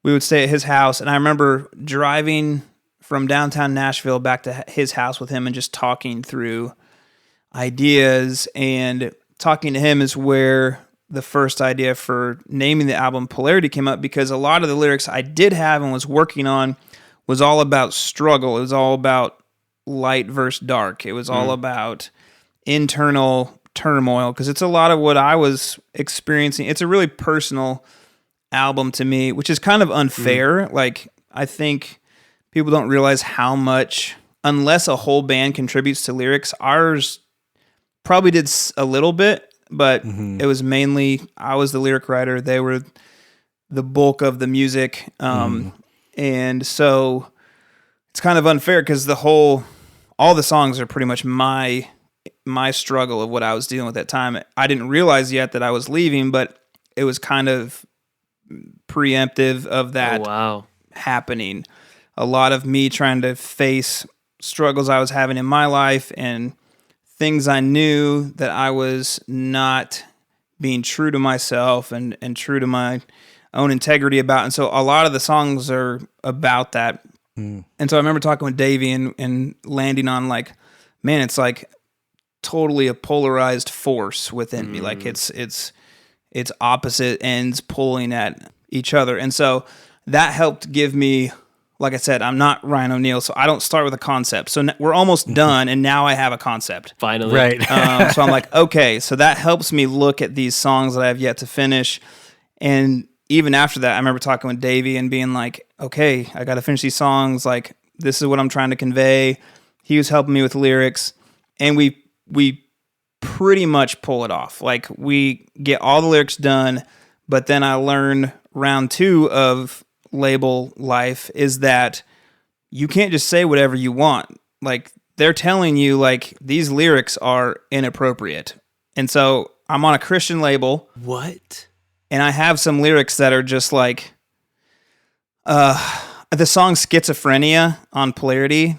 we would stay at his house. And I remember driving from downtown Nashville back to his house with him and just talking through ideas and talking to him is where the first idea for naming the album Polarity came up, because a lot of the lyrics I did have and was working on was all about struggle. It was all about light versus dark. It was all about internal turmoil, because it's a lot of what I was experiencing. It's a really personal album to me, which is kind of unfair. Like, I think people don't realize how much, unless a whole band contributes to lyrics, ours probably did a little bit, but it was mainly, I was the lyric writer. They were the bulk of the music. And so it's kind of unfair, because all the songs are pretty much my struggle of what I was dealing with at that time. I didn't realize yet that I was leaving, but it was kind of preemptive of that happening. A lot of me trying to face struggles I was having in my life and things I knew that I was not being true to myself and true to my own integrity about. And so a lot of the songs are about that. And so I remember talking with Davey and landing on, like, man, it's like totally a polarized force within me. Like, it's opposite ends pulling at each other. And so that helped give me, like I said, I'm not Ryan O'Neal, so I don't start with a concept. So we're almost done, and now I have a concept. Finally. Right. So I'm like, okay, so that helps me look at these songs that I have yet to finish. And even after that, I remember talking with Davey and being like, okay, I got to finish these songs. Like, this is what I'm trying to convey. He was helping me with lyrics, and we pretty much pull it off. Like, we get all the lyrics done, but then I learn round 2 of label life is that you can't just say whatever you want. Like, they're telling you, like, these lyrics are inappropriate. And so I'm on a Christian label. What? And I have some lyrics that are just like, the song Schizophrenia on Polarity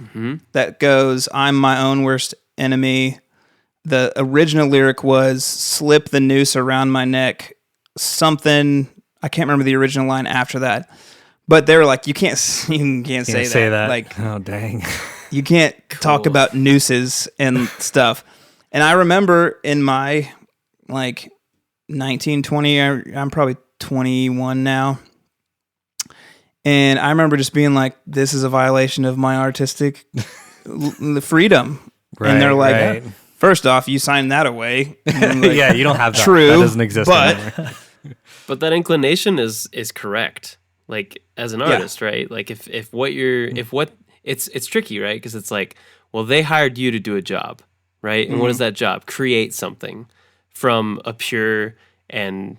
that goes, I'm my own worst enemy. The original lyric was, slip the noose around my neck. Something, I can't remember the original line after that. But they were like, you can't say that. Like, oh, dang. You can't talk about nooses and stuff. And I remember in my, like, 19, 20, I'm probably 21 now. And I remember just being like, this is a violation of my artistic freedom. Right, and they're like, right. First off, you signed that away. And like, Yeah, you don't have that. True. That doesn't exist anymore. But that inclination is correct. Like, as an artist, right? Like, it's tricky, right? Because it's like, well, they hired you to do a job, right? And what is that job? Create something from a pure and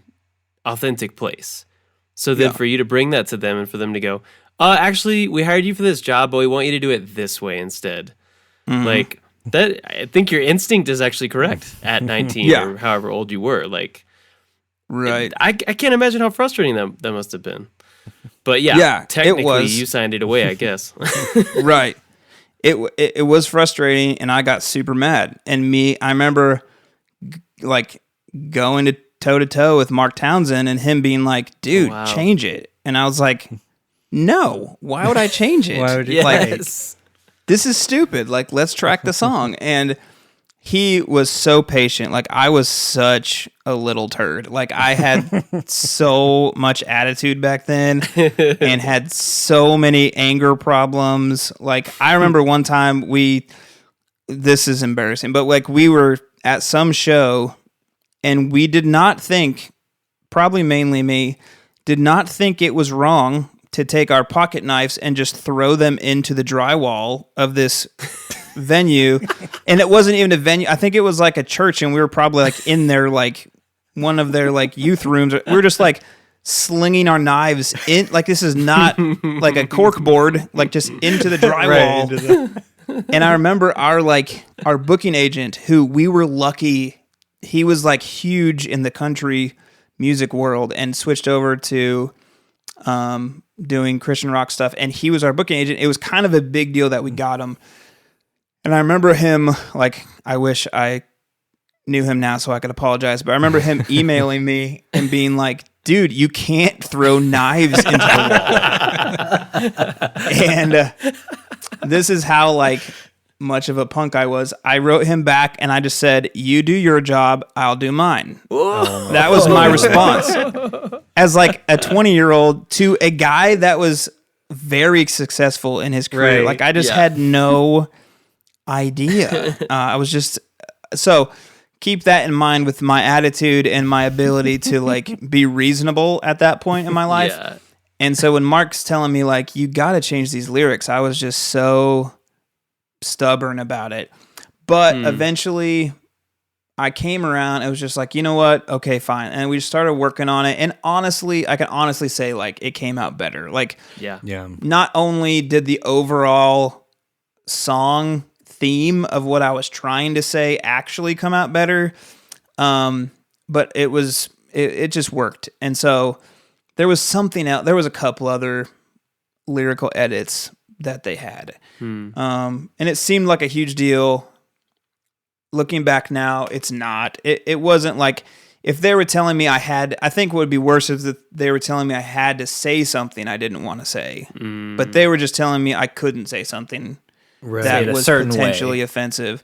authentic place. So then for you to bring that to them and for them to go, actually, we hired you for this job, but we want you to do it this way instead. Like, that, I think your instinct is actually correct at 19 or however old you were. Like, right. I can't imagine how frustrating that must have been. But technically you signed it away, I guess. Right. It was frustrating, and I got super mad. And I remember like going to toe with Mark Townsend and him being like, dude, change it. And I was like, no, why would I change it? Why would you? Like, Yes. this is stupid. Like, let's track the song. And he was so patient. Like, I was such a little turd. Like, I had so much attitude back then and had so many anger problems. Like, I remember one time this is embarrassing, but like, we were at some show and we did not think, probably mainly me, did not think it was wrong to take our pocket knives and just throw them into the drywall of this venue. And it wasn't even a venue. I think it was like a church, and we were probably like in their, like, one of their, like, youth rooms. We were just like slinging our knives in, like, this is not like a cork board, like, just into the drywall. And I remember our booking agent, who we were lucky, he was like huge in the country music world and switched over to doing Christian rock stuff, and he was our booking agent. It was kind of a big deal that we got him. And I remember him, like, I wish I knew him now so I could apologize, but I remember him emailing me and being like, dude, you can't throw knives into the wall. And this is how, like, much of a punk I was, I wrote him back and I just said, "You do your job, I'll do mine." That was my response as like a 20-year-old to a guy that was very successful in his career. Right. Like I just Yeah. had no idea. I was just so keep that in mind with my attitude and my ability to like be reasonable at that point in my life. Yeah. And so when Mark's telling me like you got to change these lyrics, I was just so stubborn about it. But eventually I came around. It was just like, you know what? Okay, fine. And we just started working on it. And honestly, I can honestly say like it came out better. Like Yeah. Yeah. not only did the overall song theme of what I was trying to say actually come out better, but it just worked. And so there was something else. There was a couple other lyrical edits that they had, and it seemed like a huge deal. Looking back now, it's not. It wasn't like if they were telling me I think what would be worse is if they were telling me I had to say something I didn't want to say, but they were just telling me I couldn't say something Right. that Say it a was certain potentially way. offensive.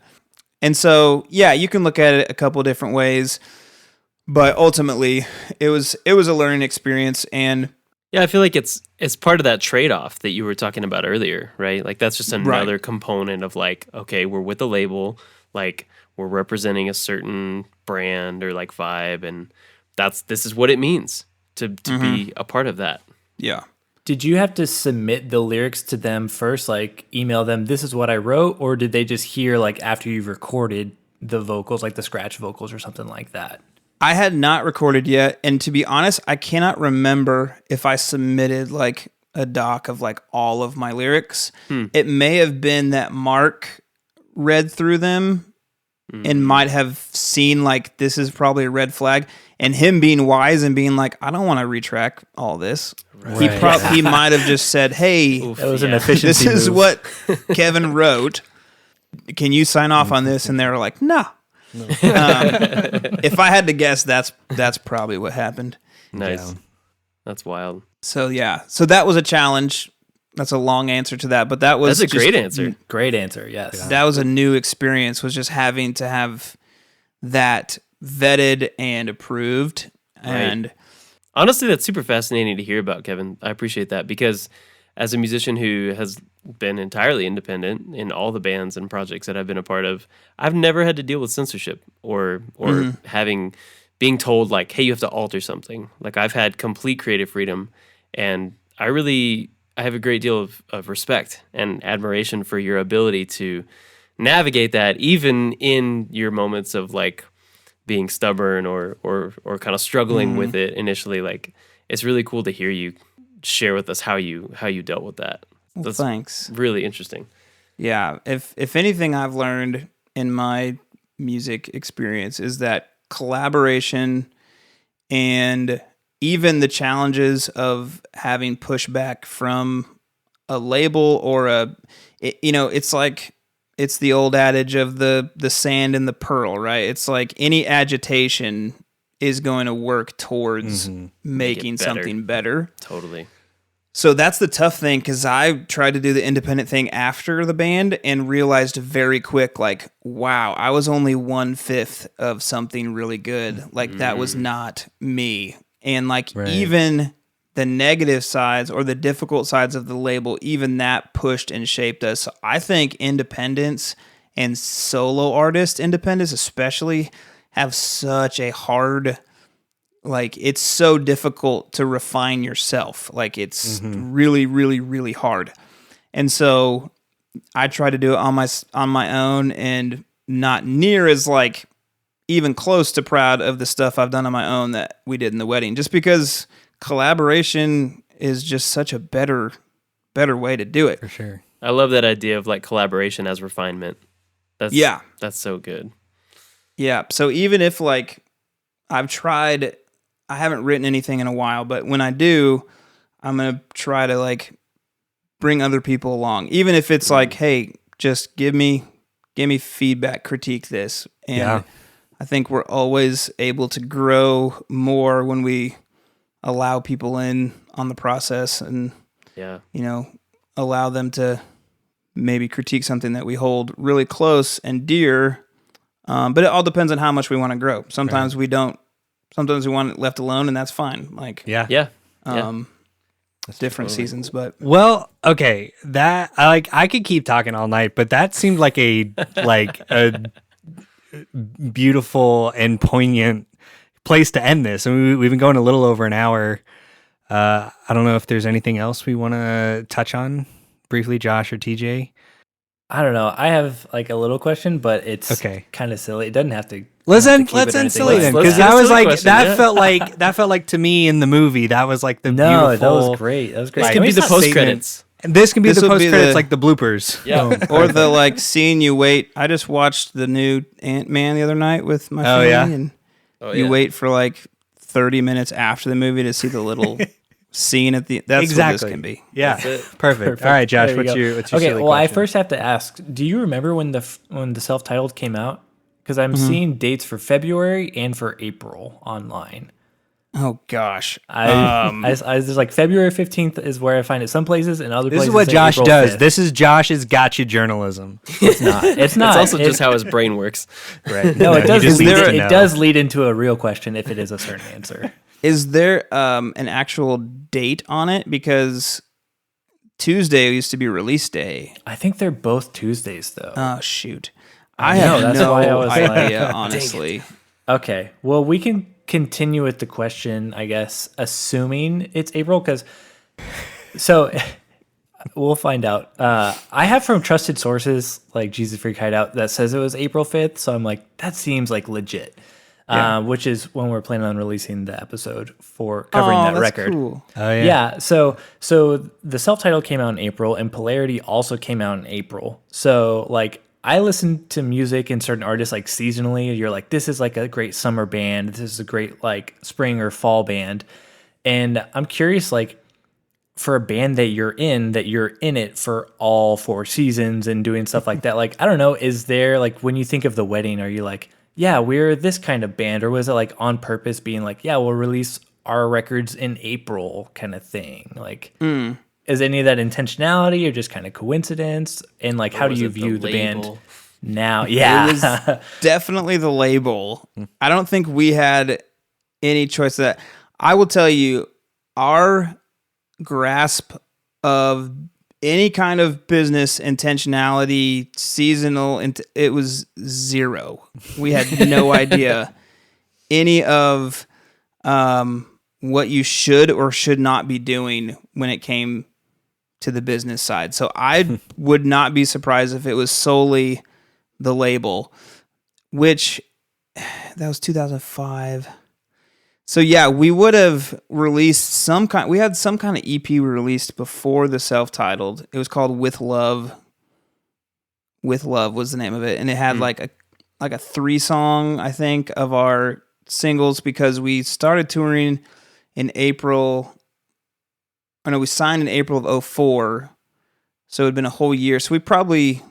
And so, yeah, you can look at it a couple different ways, but ultimately it was a learning experience. And Yeah, I feel like it's part of that trade-off that you were talking about earlier, right? Like that's just another component of like, okay, we're with a label, like we're representing a certain brand or like vibe, and this is what it means to be a part of that. yeah, Did you have to submit the lyrics to them first, like email them, this is what I wrote, or did they just hear like after you've recorded the vocals, like the scratch vocals or something like that? I had not recorded yet. And to be honest, I cannot remember if I submitted like a doc of like all of my lyrics. It may have been that Mark read through them and might have seen like this is probably a red flag, and him being wise and being like, I don't want to retrack all this. Right. He might have just said, "Hey, That was an Yeah. efficiency this is move. what Kevin wrote. Can you sign off on this?" And they were like, "No." If I had to guess, that's probably what happened. Nice. Yeah. That's wild. So yeah, so that was a challenge. That's a long answer to that, but that was That's a just- great answer. Great answer, yes. That was a new experience. Was just having to have that vetted and approved, and Honestly, that's super fascinating to hear about, Kevin. I appreciate that because as a musician who has been entirely independent in all the bands and projects that I've been a part of, I've never had to deal with censorship or being told like, hey, you have to alter something. Like I've had complete creative freedom, and I have a great deal of respect and admiration for your ability to navigate that, even in your moments of like being stubborn or kind of struggling with it initially. Like it's really cool to hear you share with us how you dealt with that. That's thanks. really interesting. Yeah, if anything I've learned in my music experience is that collaboration and even the challenges of having pushback from a label or it's like it's the old adage of the sand and the pearl, right? It's like any agitation is going to work towards making better. something better. Totally. So that's the tough thing, because I tried to do the independent thing after the band and realized very quick, like, wow, I was only 1/5 of something really good. Like that was not me. And like even the negative sides or the difficult sides of the label, even that pushed and shaped us. So I think independence and solo artist independence especially have such a hard, like it's so difficult to refine yourself. Like it's really, really, really hard. And so I try to do it on my own, and not near as like even close to proud of the stuff I've done on my own that we did in the wedding, just because collaboration is just such a better way to do it. For sure. I love that idea of like collaboration as refinement. That's so good. Yeah. So even if like I haven't written anything in a while, but when I do, I'm going to try to like bring other people along. Even if it's like, hey, just give me feedback, critique this. And Yeah. I think we're always able to grow more when we allow people in on the process and, Yeah. allow them to maybe critique something that we hold really close and dear. But it all depends on how much we want to grow. Sometimes we don't. Sometimes we want it left alone, and that's fine. Like Yeah. different seasons, but Well, okay, that I could keep talking all night, but that seemed like a beautiful and poignant place to end this. I mean, we've been going a little over an hour. I don't know if there's anything else we want to touch on briefly, Josh or TJ. I don't know. I have like a little question, but it's Okay. kind of silly. It doesn't have to. Let's end keep it or anything silly like then, that. Let's because get a that was silly like question, that yeah. felt like to me in the movie that was like the No, beautiful. that was great. That was great. This can be the Not post statement. credits. And this can be This the would be post credits, the- like the bloopers. Yeah. or the like seeing you wait. I just watched the new Ant-Man the other night with my family, yeah? and Oh, you yeah. wait for like 30 minutes after the movie to see the little scene at the. That's what this can be. Yeah, That's it. perfect. All right, Josh, There we what's go. your Okay, silly well, I question? first have to ask, do you remember when the self-titled came out? Because I'm seeing dates for February and for April online. Oh gosh. I was just like February 15th is where I find it some places, and other This places is what say Josh April does. 5th. This is Josh's gotcha journalism. It's not. It's not. It's also It- just how his brain works. Right? No, it does. just Lead, need to it know. does lead into a real question if it is a certain answer. Is there an actual date on it? Because Tuesday used to be release day. I think they're both Tuesdays though. Oh shoot. I know, have that's no why I was like, idea, dang it. honestly. Okay. Well, we can continue with the question, I guess, assuming it's April, because so we'll find out. I have from trusted sources like Jesus Freak Hideout that says it was April 5th. So I'm like, that seems like legit. Which is when we're planning on releasing the episode for covering that that's record. cool. Oh Yeah. So the self-titled came out in April, and Polarity also came out in April. So like I listen to music and certain artists like seasonally. You're like, this is like a great summer band. This is a great like spring or fall band. And I'm curious, like for a band that you're in it for all 4 seasons and doing stuff like that. Like, I don't know, is there like when you think of The Wedding, are you like, yeah, we're this kind of band, or was it like on purpose being like, yeah, we'll release our records in April kind of thing? Like, is any of that intentionality or just kind of coincidence? And like, how do was you it the view the band label? now? Yeah. It was definitely the label. I don't think we had any choice of that. I will tell you, our grasp of any kind of business intentionality, seasonal, it was zero. We had no idea any of what you should or should not be doing when it came to the business side. So I would not be surprised if it was solely the label, which that was 2005. So yeah, we would have released we had some kind of EP we released before the self-titled. It was called With Love. With Love was the name of it. And it had like a 3-song, I think, of our singles, because we started touring in April. Oh no, we signed in April of 2004. So it had been a whole year. So we probably,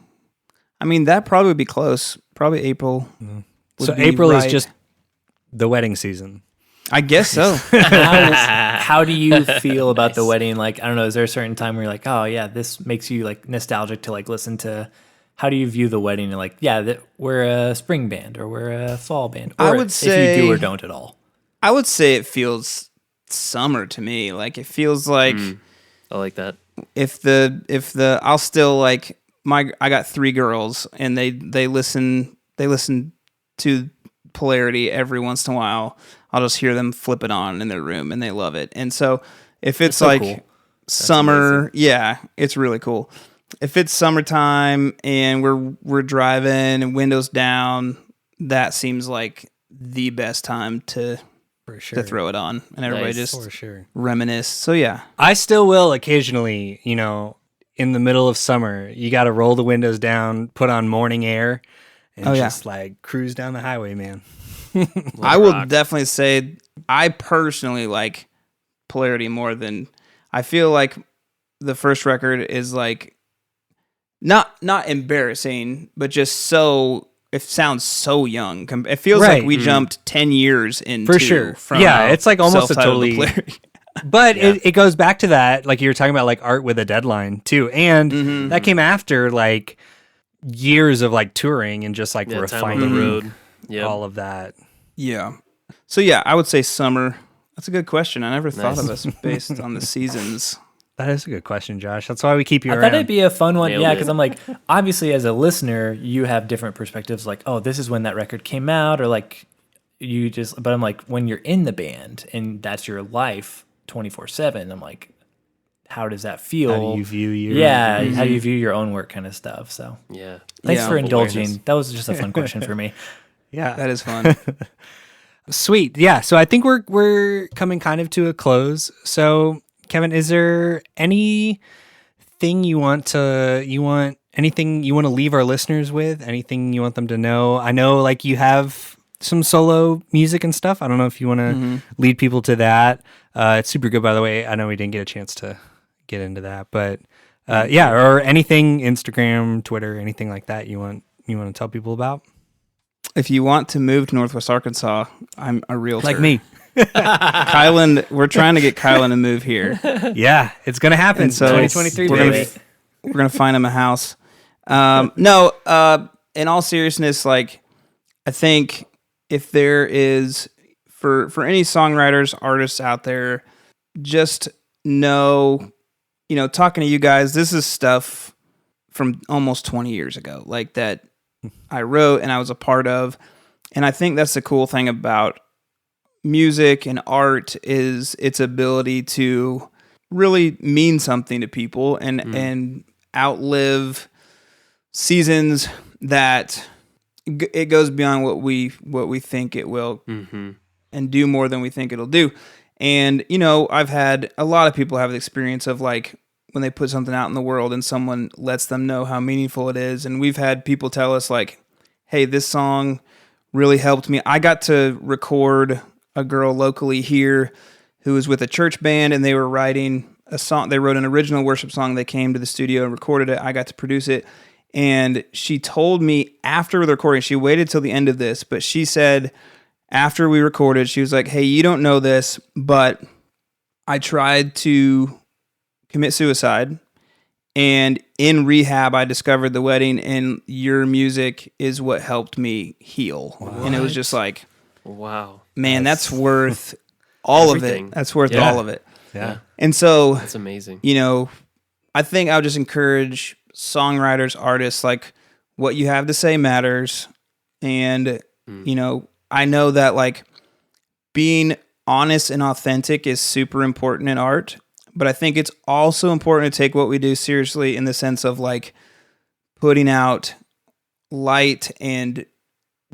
that probably would be close. Probably April. So would be April is right. just the wedding season. I guess so. How do you feel about The Wedding? Like, I don't know, is there a certain time where you're like, oh yeah, this makes you like nostalgic to like listen to? How do you view The Wedding? And like, yeah, we're a spring band or we're a fall band. Or I would if you do say- or don't at all. I would say it feels summer to me. Like it feels like I like that. if the I'll still like I got 3 girls and they listen to Polarity every once in a while. I'll just hear them flip it on in their room and they love it. And so if it's so like cool. summer, yeah, it's really cool. If it's summertime and we're driving and windows down, that seems like the best time to For sure. throw it on and everybody Nice. just For sure. reminisce. So yeah. I still will occasionally, in the middle of summer, you got to roll the windows down, put on morning air, and just like cruise down the highway, man. I will definitely say I personally like Polarity more than I feel like the first record is like not embarrassing, but just so it sounds so young. It feels Right. like we jumped 10 years into For sure. From Yeah, it's like almost a self-titled to totally Polarity. But it goes back to that, like you were talking about, like art with a deadline too, and that came after like years of like touring and just like Time on refining the road. Yep. all of that. Yeah. So yeah, I would say summer. That's a good question. I never thought of us based on the seasons. That is a good question, Josh. That's why we keep you I around. thought it'd be a fun one. Nailed Yeah, it. because I'm like, obviously, as a listener, you have different perspectives. Like, oh, this is when that record came out, or like, you just. But I'm like, when you're in the band and that's your life 24/7. I'm like, how does that feel? How do you view your Yeah, how do you view your own work, kind of stuff. So, Yeah. thanks Yeah. for indulging. Awareness. That was just a fun question for me. Yeah, That is fun. sweet. Yeah, so I think we're coming kind of to a close. So, Kevin, is there anything anything you want to leave our listeners with? Anything you want them to know? I know like you have some solo music and stuff. I don't know if you want to lead people to that. It's super good, by the way. I know we didn't get a chance to get into that, but yeah, or anything, Instagram, Twitter, anything like that you want to tell people about? If you want to move to Northwest Arkansas, I'm a realtor. Like me. Kylan, we're trying to get Kylan to move here. Yeah, it's gonna happen. And so 2023, we're baby. gonna find him a house. In all seriousness, like I think if there is for any songwriters, artists out there, just know, talking to you guys, this is stuff from almost 20 years ago, like that I wrote and I was a part of. And I think that's the cool thing about music and art is its ability to really mean something to people and outlive seasons that it goes beyond what we think it will and do more than we think it'll do. And, I've had a lot of people have the experience of like when they put something out in the world and someone lets them know how meaningful it is. And we've had people tell us like, hey, this song really helped me. I got to record a girl locally here who was with a church band and they were writing a song. They wrote an original worship song. They came to the studio and recorded it. I got to produce it. And she told me after the recording, she waited till the end of this, but she said after we recorded, she was like, hey, you don't know this, but I tried to commit suicide. And in rehab, I discovered the wedding, and your music is what helped me heal. What? And it was just like, wow, man, that's worth all everything. of it. That's worth Yeah. all of it. Yeah. And so, That's amazing. I think I would just encourage songwriters, artists, like what you have to say matters. And, I know that like being honest and authentic is super important in art, but I think it's also important to take what we do seriously in the sense of like putting out light and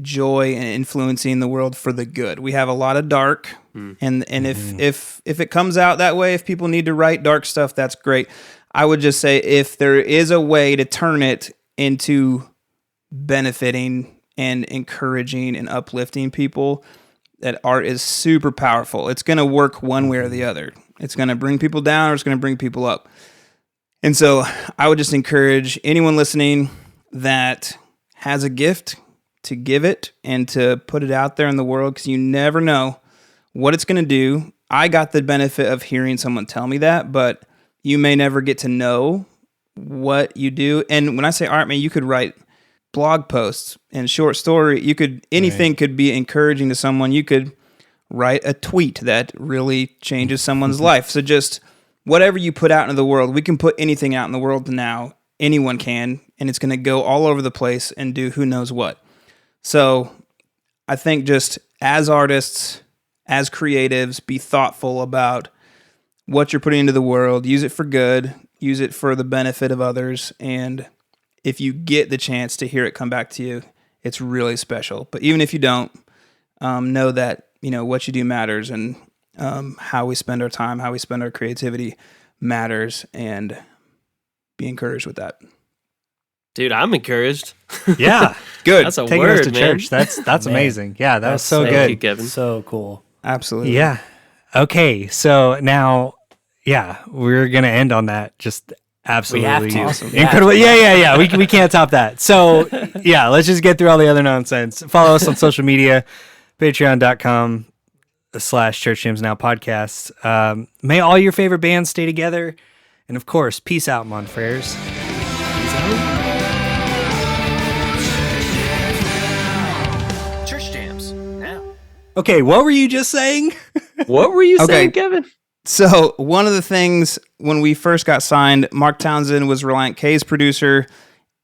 joy and influencing the world for the good. We have a lot of dark, and if it comes out that way, if people need to write dark stuff, that's great. I would just say if there is a way to turn it into benefiting and encouraging and uplifting people, that art is super powerful. It's going to work one way or the other. It's going to bring people down or it's going to bring people up. And so I would just encourage anyone listening that has a gift to give it and to put it out there in the world, because you never know what it's going to do. I got the benefit of hearing someone tell me that, but you may never get to know what you do. And when I say art, man, you could write blog posts and short story. Anything could be encouraging to someone. You could write a tweet that really changes someone's life. So just whatever you put out into the world, we can put anything out in the world now. Anyone can, and it's going to go all over the place and do who knows what. So I think just as artists, as creatives, be thoughtful about what you're putting into the world. Use it for good. Use it for the benefit of others. And if you get the chance to hear it come back to you, it's really special. But even if you don't, know that what you do matters, and how we spend our time, how we spend our creativity matters, and be encouraged with that. Dude, I'm encouraged. Yeah. Good. That's a Taking word, us to man. church. That's amazing. Yeah, that was so Thank good. you, Kevin. So cool. Absolutely. Yeah. Okay. So now, we're gonna end on that. Just absolutely We have to. Awesome. Incredible. Yeah. We can't top that. So let's just get through all the other nonsense. Follow us on social media, patreon.com /Church Jams Now podcast. May all your favorite bands stay together. And of course, peace out, Mon Frères. Church Jams Now. Okay, what were you just saying? What were you Okay. saying, Kevin? So one of the things when we first got signed, Mark Townsend was Reliant K's producer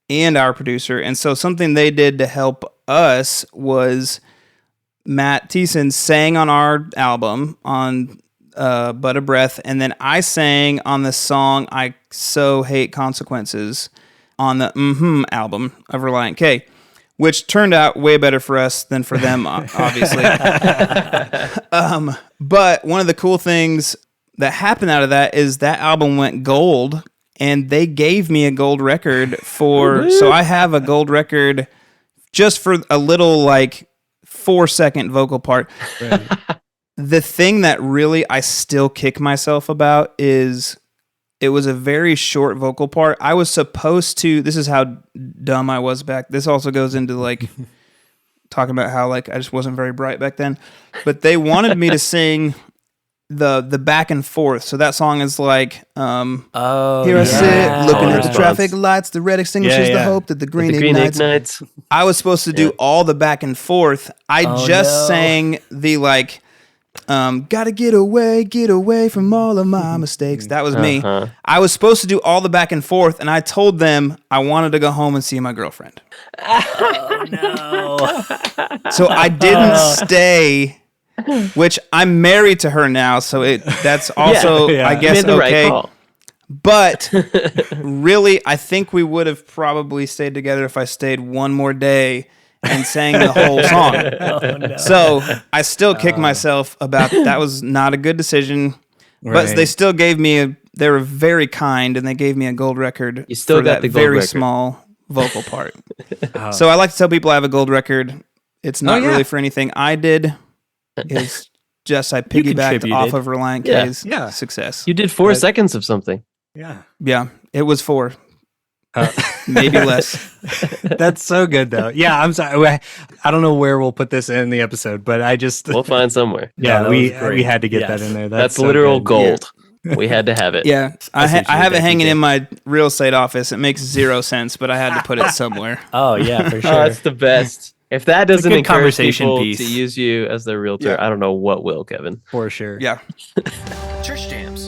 and our producer. And so something they did to help us was Matt Thiessen sang on our album on But a Breath. And then I sang on the song I So Hate Consequences on the album of Reliant K, which turned out way better for us than for them, obviously. But one of the cool things that happened out of that is that album went gold, and they gave me a gold record for. So I have a gold record just for a little 4-second vocal part. Right. The thing that really I still kick myself about is it was a very short vocal part. I was supposed to. This is how dumb I was back. This also goes into talking about how I just wasn't very bright back then. But they wanted me to sing the back and forth. So that song is here I sit looking at the traffic lights, the red extinguishes the hope that the green ignites. I was supposed to do all the back and forth. I sang the gotta get away from all of my mistakes. That was me. I was supposed to do all the back and forth, and I told them I wanted to go home and see my girlfriend. Oh no. So I didn't stay, which I'm married to her now, so that's also, I guess, made the okay. right call. But really, I think we would have probably stayed together if I stayed one more day and sang the whole song. Oh, no. So I still kick myself about that. Was not a good decision. But Right. they still gave me they were very kind, and they gave me a gold record You still for got that the gold very record. small vocal part. So I like to tell people I have a gold record. It's not really for anything I did. It's just I piggybacked contributed. off of Reliant Yeah. K's Yeah. success. You did 4 seconds of something. Yeah. Yeah, it was 4. Uh, Maybe less. That's so good, though. Yeah, I'm sorry. I don't know where we'll put this in the episode, but I just We'll find somewhere. yeah, that we was great. we had to get that Yes. in there. That's so literal good. gold. We had to have it. Yeah, I see what you have did, it hanging DJ. in my real estate office. It makes 0 sense, but I had to put it somewhere. Oh yeah, for Oh, sure. that's the best. If that doesn't good encourage conversation people piece. to use you as their realtor, Yeah. I don't know what will, Kevin. For sure. Yeah. Church Jams